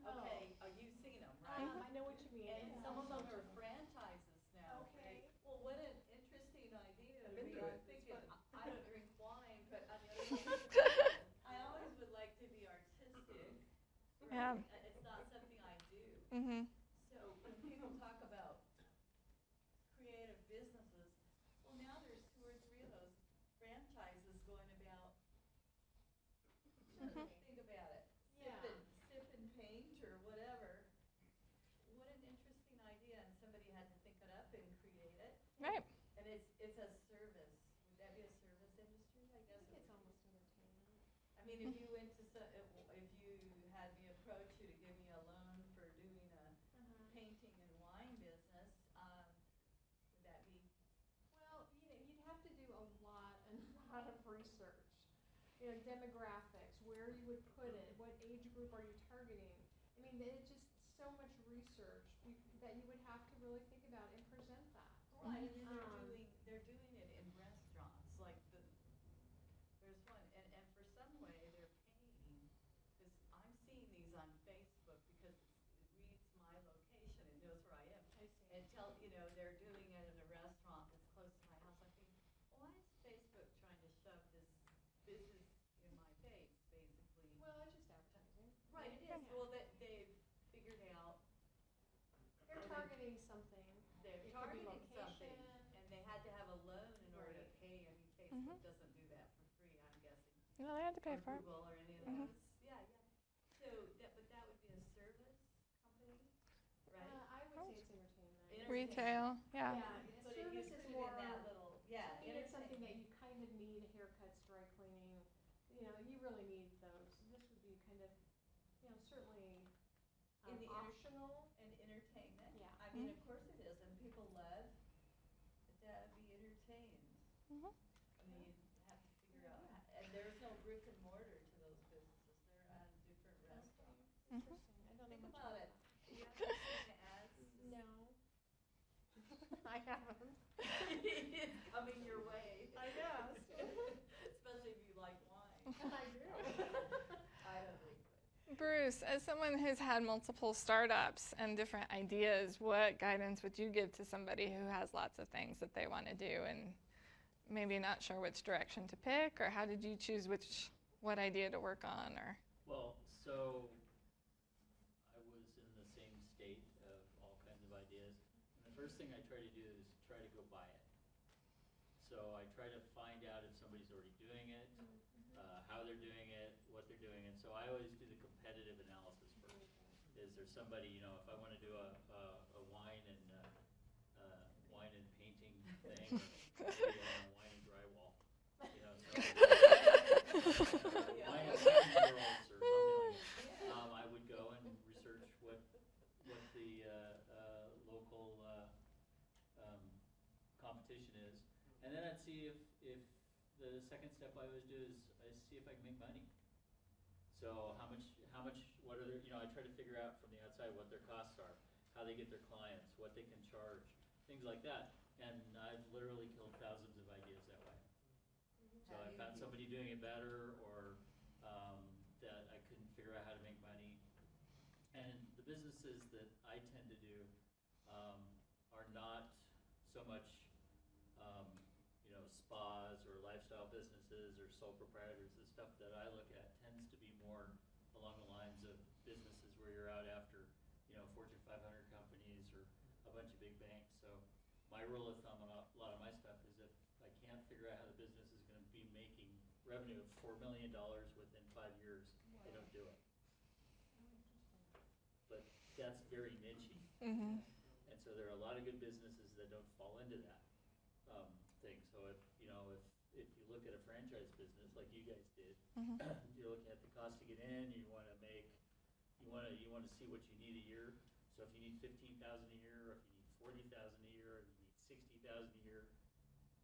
Okay, you've seen them, right? I know what you mean. And some of them are franchises now. Okay. Well, what an interesting idea to I've been be through it. thinking, I don't drink wine, but on the other hand, I always would like to be artistic. Yeah. Right? It's not something I do. Mm-hmm. So when people talk about creative businesses, well, now there's 2 or 3 of those franchises going about. Think about it. Yeah. Sip and paint or whatever. What an interesting idea, and somebody had to think it up and create it. Right. And it's a service. Would that be a service industry? I guess It's almost entertainment. I mean, if you went to if you had me approach you to give me a loan for doing a painting and wine business, would that be? Well, you'd have to do a lot of research. Demographics, where you would put it, what age group are you targeting? I mean, it's just so much research that you would have to really think about and present that. Right, and then they're doing it in restaurants, like there's one, and for some way they're paying, because I'm seeing these on Facebook because it reads my location, it knows where I am. I see. And they're doing it in a restaurant that's close to my house. I think, why is Facebook trying to shove this business in my face, basically? Well, it's just advertising. Right, it is. Well, they've figured out They're targeting something. they're It could be targeting something, location. and they had to have a loan in order to Right. pay. I mean, Facebook doesn't do that for free, I'm guessing. Well, they had to pay Or for it. Google or any of those. Yeah, yeah. So but that would be a service company, right? I would say it's entertainment. Retail, yeah. But Service you is put it more. in that little, yeah. It's something that you kind of need, haircuts, dry cleaning, you really need those. This would be kind of, certainly In the optional. And entertainment. Yeah. I mean, of course it is, and people love to be entertained. Mhm. I mean, you have to figure out, and there's no brick and mortar to those businesses. They're on different restaurants. Interesting. I don't know Think much about it. that. You haven't seen the ads? No. I haven't. It's coming your way. I guess. Especially if you like wine. I do. I don't think so. Bruce, as someone who's had multiple startups and different ideas, what guidance would you give to somebody who has lots of things that they want to do and maybe not sure which direction to pick, or how did you choose what idea to work on? Or Well, so I was in the same state of all kinds of ideas. And the first thing I try to do is try to go buy it. So I try to find out if somebody's already doing it, how they're doing it, what they're doing. And so I always do the competitive analysis first. Is there somebody, if I want to do a wine and painting thing, or maybe wine and drywall, so wine and painting girls or something like that. I would go and research what the local competition is, and then I'd see if the second step I always do is I see if I can make money. So how much, what are their, I try to figure out from the outside what their costs are, how they get their clients, what they can charge, things like that. And I've literally killed thousands of ideas that way. So I found somebody doing it better, or that I couldn't figure out how to make money. And the businesses that I tend to do are not so much spas or lifestyle businesses or sole proprietors. The stuff that I look at tends to be more along the lines of businesses where you're out after Fortune 500 companies or a bunch of big banks. So my rule of thumb on a lot of my stuff is if I can't figure out how the business is going to be making revenue of $4 million within 5 years, I don't do it. But that's very niche-y. mm-hmm. And so there are a lot of good businesses that don't fall into that thing. So if you look at a franchise business like you guys did, you're looking at the cost to get in. You want to see what you need a year. So if you need $15,000 a year, or if you need $40,000 a year, or if you need $60,000 a year,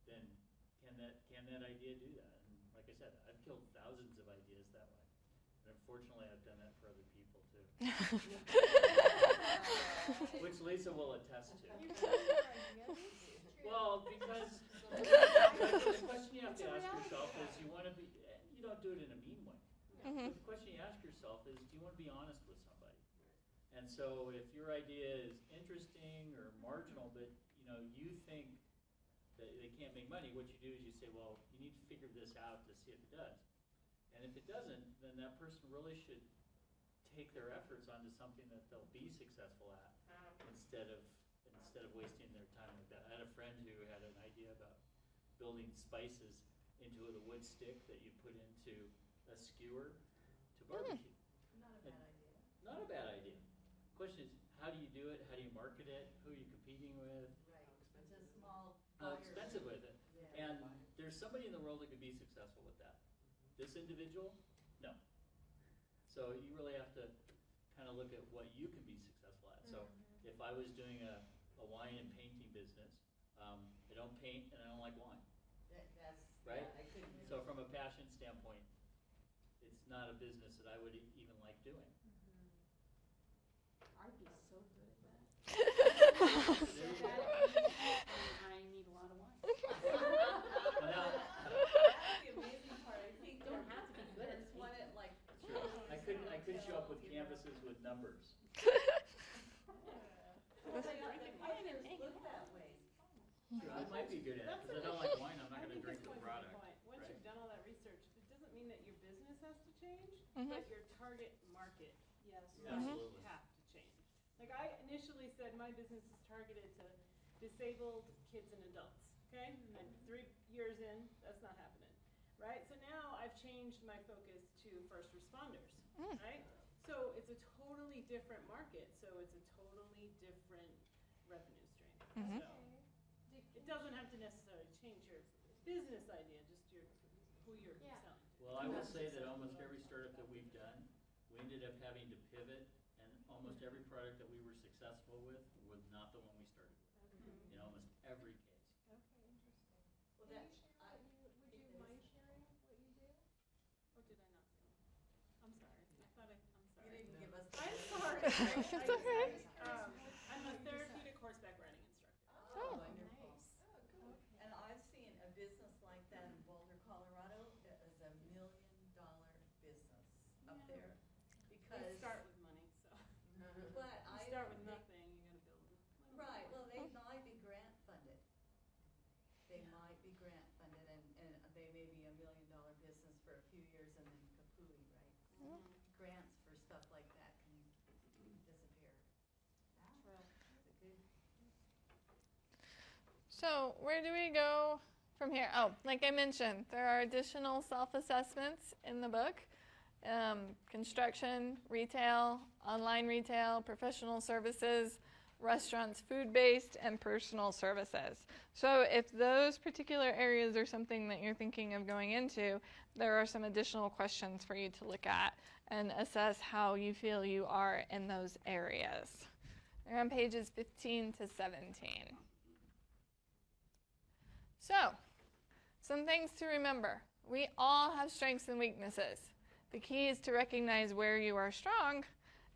then can that idea do that? And like I said, I've killed thousands of ideas that way. And unfortunately, I've done that for other people too. Which Lisa will attest to. Well, because the question you have to ask yourself is, you don't do it in a mean way. But the question you ask yourself is, do you want to be honest with somebody? And so if your idea is interesting or marginal, but you think that they can't make money, what you do is you say, well, you need to figure this out to see if it does. And if it doesn't, then that person really should take their efforts onto something that they'll be successful at, instead of wasting their time with that. I had a friend who had an idea about building spices into the wood stick that you put into a skewer to barbecue. Not a bad idea. Not a bad idea. The question is, how do you do it? How do you market it? Who are you competing with? Right. It's a small. How expensive with it? Yeah. And there's somebody in the world that could be successful with that. This individual, no. So you really have to kind of look at what you can be successful at. So if I was doing a wine and painting business, I don't paint and I don't like wine. That's right? Yeah, I couldn't do So it. from a passion standpoint, it's not a business that I would even like doing. I'd be so good at that. There you go. I need a lot of wine. Well, now, That's the amazing part. I think Don't have to be good at there's one at like. sure. I could show up with canvases with numbers. Well, they look that way. Sure, I might be good at it, because I don't like wine, I'm not going to drink the That's product. a good point. Once right? you've done all that research, it doesn't mean that your business has to change, but your target market Yes. Absolutely. have to change. Like I initially said, my business is targeted to disabled kids and adults. Okay, and 3 years in, that's not happening, right? So now I've changed my focus to first responders, right? So it's a totally different market. So it's a totally different revenue stream. So it doesn't have to necessarily change your business idea, just who you're selling to. Well, I will say that almost every startup that we've done, we ended up having to pivot, and almost every product that we were successful with was not the one we started with, in almost every case. Okay, interesting. Well, Can that, you share would you mind sharing what you do? Or did I not say that? I'm sorry. I'm sorry. you didn't give us. I'm sorry. It's okay. I'm a therapeutic horseback riding instructor. Oh, wonderful. Nice. And I've seen a business like that in Boulder, Colorado. It is $1 million business up there. Because. We start with money, so. But You I. start with think- nothing, you gotta build it. Right, well, they might be grant funded. They might be grant funded and they may be $1 million business for a few years and then kapooey, right? Grants for stuff like that can disappear. It's a good. So where do we go from here? Oh, like I mentioned, there are additional self-assessments in the book. Construction, retail, online retail, professional services, restaurants, food-based, and personal services. So if those particular areas are something that you're thinking of going into, there are some additional questions for you to look at and assess how you feel you are in those areas. They're on pages 15 to 17. So, some things to remember. We all have strengths and weaknesses. The key is to recognize where you are strong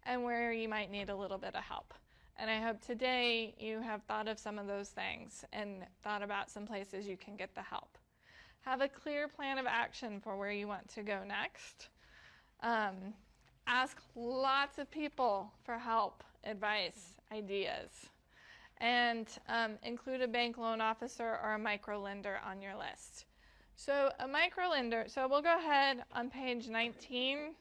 and where you might need a little bit of help. And I hope today you have thought of some of those things and thought about some places you can get the help. Have a clear plan of action for where you want to go next. Ask lots of people for help, advice, ideas. And include a bank loan officer or a microlender on your list. So a microlender, so we'll go ahead on page 19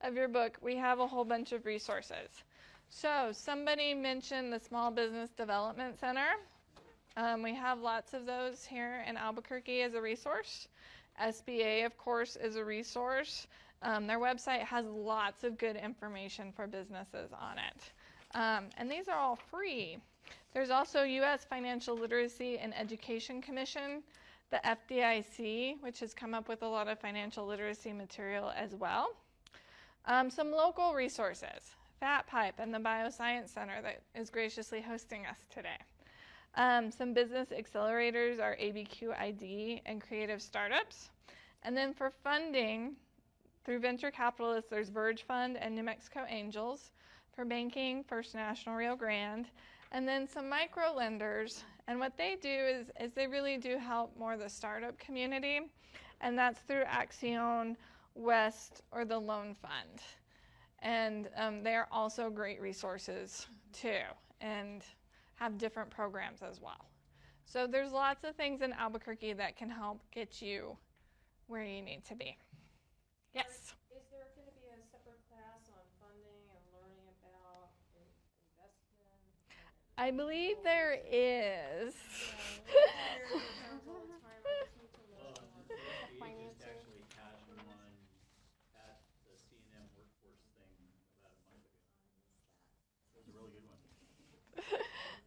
of your book. We have a whole bunch of resources. So somebody mentioned the Small Business Development Center. We have lots of those here in Albuquerque as a resource. SBA, of course, is a resource. Their website has lots of good information for businesses on it. And these are all free. There's also U.S. Financial Literacy and Education Commission, the FDIC, which has come up with a lot of financial literacy material as well. Some local resources, FatPipe and the Bioscience Center that is graciously hosting us today. Some business accelerators are ABQ ID and creative startups. And then for funding, through venture capitalists, there's Verge Fund and New Mexico Angels. For banking, First National Rio Grande. And then some micro lenders. And what they do is they really do help more the startup community. And that's through Axion, West, or the Loan Fund. And they are also great resources too, and have different programs as well. So there's lots of things in Albuquerque that can help get you where you need to be. Yes? Is there going to be a separate class on funding and learning about investment? I believe there is. Financing. Actually had one at the C&M workforce thing about a month ago. It was a really good one.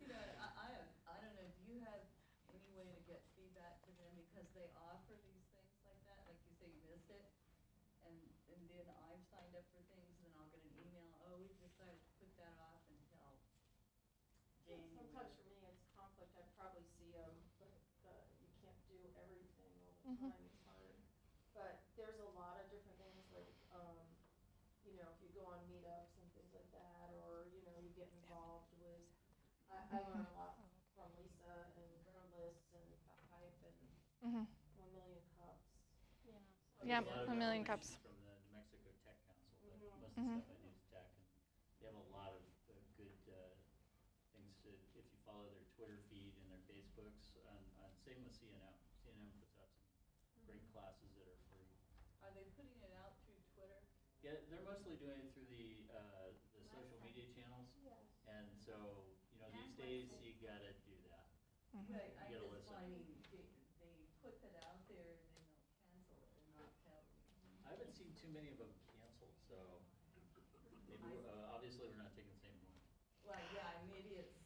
You know, I don't know, do you have any way to get feedback to them because they offer these things like that? Like you say, you missed it, and then I've signed up for things, and then I'll get an email, oh, we decided to put that off until January. Sometimes for me it's conflict. I probably see them, but you can't do everything all the time. It's hard. But there's a lot of different things like, you know, if you go on meetups and things like that, or, you know, you get involved with, I learn a lot from Lisa and journalists and FatPipe and 1 Million Cups. Yeah. Yeah, There's a lot of 1 million recommendations cups. from the New Mexico Tech Council, but most of the stuff I do is tech, and they have a lot of good things to, if you follow their Twitter feed and their Facebooks, same with CNN. CNN puts out some great classes that are free. Are they putting it out through Twitter? Yeah, they're mostly doing it through the social media channels, and so, you know, these days you gotta do that. Right, You I'm gotta just listen. finding they put that out there and then they'll cancel it and not tell you. I haven't seen too many of them canceled, so maybe, obviously we're not taking the same one. Well, yeah, maybe it's,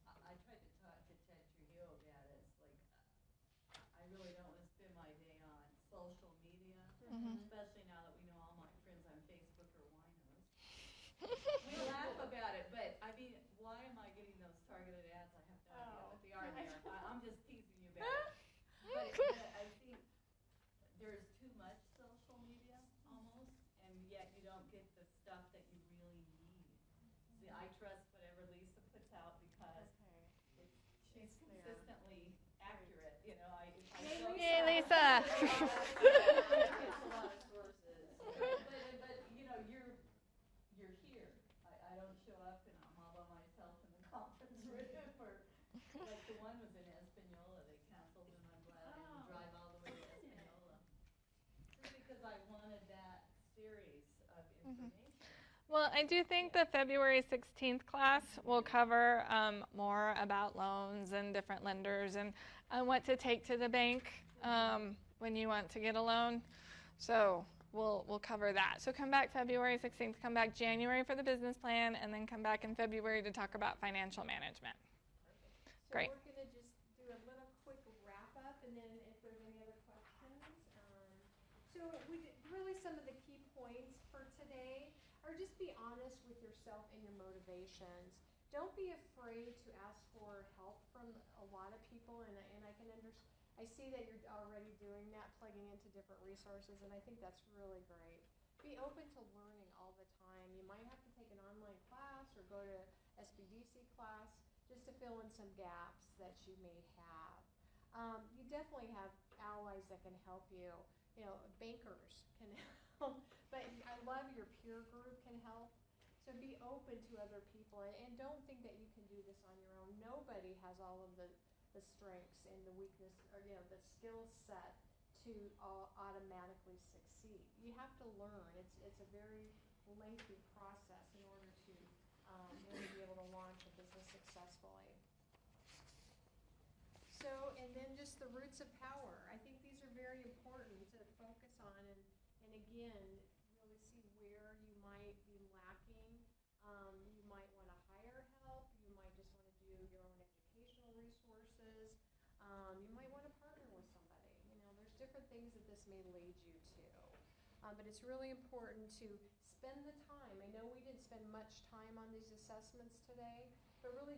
I tried to talk to Ted Trujillo about it. It's like, I really don't want to spend my day on social media, especially now that we know all my friends on Facebook are winos. We laugh about it, but I mean, why am I getting those targeted ads? I have no idea what they are there. I'm just teasing you about it. But I think there's too much social media almost, and yet you don't get the stuff that you really need. See, I trust whatever Lisa puts out because she's consistently accurate. You know, Yay, Lisa! it's a lot of sources. But you know, you're here. I don't show up and I'm all by myself in the conference room, or like the one was in Espanola. They canceled, and I'm glad I didn't drive all the way to Espanola. Just because I wanted that series of information. Well, I do think the February 16th class will cover more about loans and different lenders and what to take to the bank when you want to get a loan. So we'll cover that. So come back February 16th, come back January for the business plan, and then come back in February to talk about financial management. So Great. we're going to just do a little quick wrap up, and then if there's any other questions. So really some of the key points for today are just be honest with yourself and your motivations. Don't be afraid to ask for help from a lot of people, and I can understand. I see that you're already doing that, plugging into different resources, and I think that's really great. Be open to learning all the time. You might have to take an online class or go to SBDC class just to fill in some gaps that you may have. You definitely have allies that can help you. You know, bankers can help, but I love your peer group can help. So be open to other people, and don't think that you can do this on your own. Nobody has all of the strengths and the weakness, or you know, the skill set to automatically succeed. You have to learn. It's a very lengthy process in order to really be able to launch a business successfully. So, and then just the roots of power. I think these are very important to focus on, and again, really see where you might be lacking. You might want to hire help. You this may lead you to. But it's really important to spend the time. I know we didn't spend much time on these assessments today, but really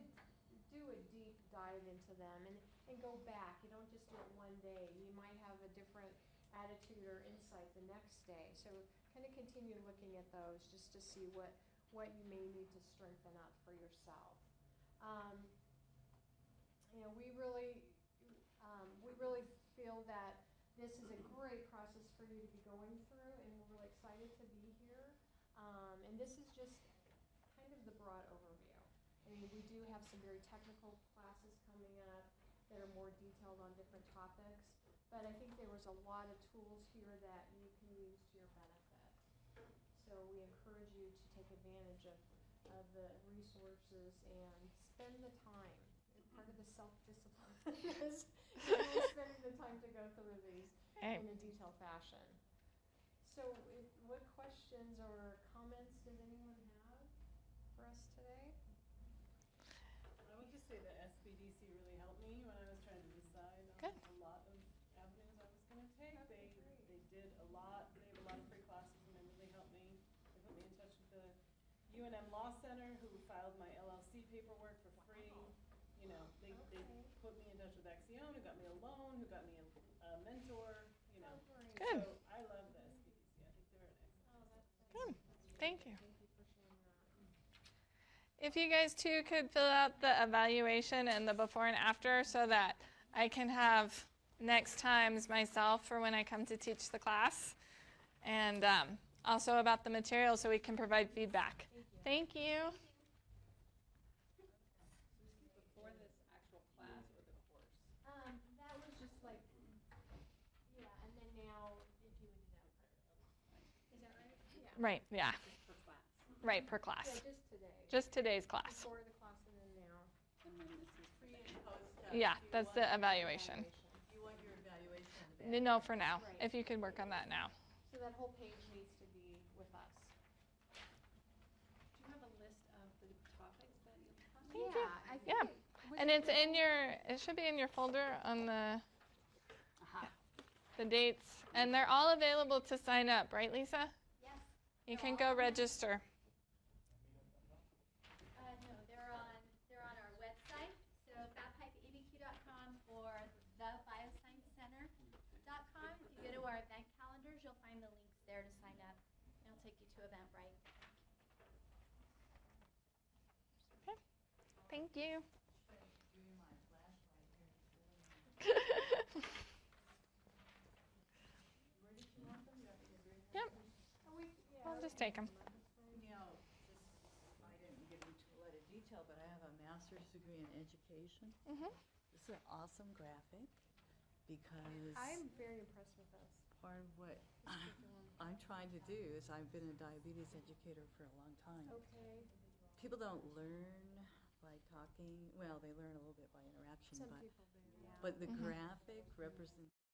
do a deep dive into them and go back. You don't just do it one day. You might have a different attitude or insight the next day. So kind of continue looking at those just to see what you may need to strengthen up for yourself. We really feel that this is a great process for you to be going through, and we're really excited to be here. And this is just kind of the broad overview. I mean, we do have some very technical classes coming up that are more detailed on different topics, but I think there was a lot of tools here that you can use to your benefit. So we encourage you to take advantage of the resources and spend the time. Part of the self-discipline is spending the time to go through these in a detailed fashion. So what questions or comments does anyone have for us today? I would just say that SBDC really helped me when I was trying to decide on a lot of avenues I was going to take. They did a lot. They have a lot of free classes, and they really helped me. They put me in touch with the UNM Law Center, who filed my LLC paperwork for free. They put me in touch with Axion, who got me a loan, who got me a mentor. Good. So I love the SBDC. I think they're an excellent. Good. Thank you. Thank you for sharing that. If you guys too could fill out the evaluation and the before and after so that I can have next times myself for when I come to teach the class, and also about the material so we can provide feedback. Thank you. Before this actual class or the course? That was just like, and then now if you would do that part. Is that right? Yeah. Right, yeah. Just for class. Right, per class. Yeah, just today. Just today's class. Before the class and then now. And then this is Pre and post. Yeah, that's the evaluation. You want your evaluation on the back. No, for now. Right. If you could work on that now. So that whole page needs to be with us. Do you have a list of the topics that you have? Thank you. I think Yeah. And it's in it should be in your folder on the dates. And they're all available to sign up, right, Lisa? Yes. You can go register. No, they're on our website, so FatPipeABQ.com or thebiosciencecenter.com. If you go to our event calendars, you'll find the links there to sign up. And it'll take you to Eventbrite. Okay. Thank you. Doing my flashlight here. Where did you want them? You have to get rid of them? Yep. I'll just take them. I didn't get into a lot of detail, but I have a master's degree in education. Mhm. This is an awesome graphic because I'm very impressed with this. part of what I'm trying to do is I've been a diabetes educator for a long time. Okay. People don't learn by talking. Well, they learn a little bit by interaction, Some but people do, yeah. the graphic represents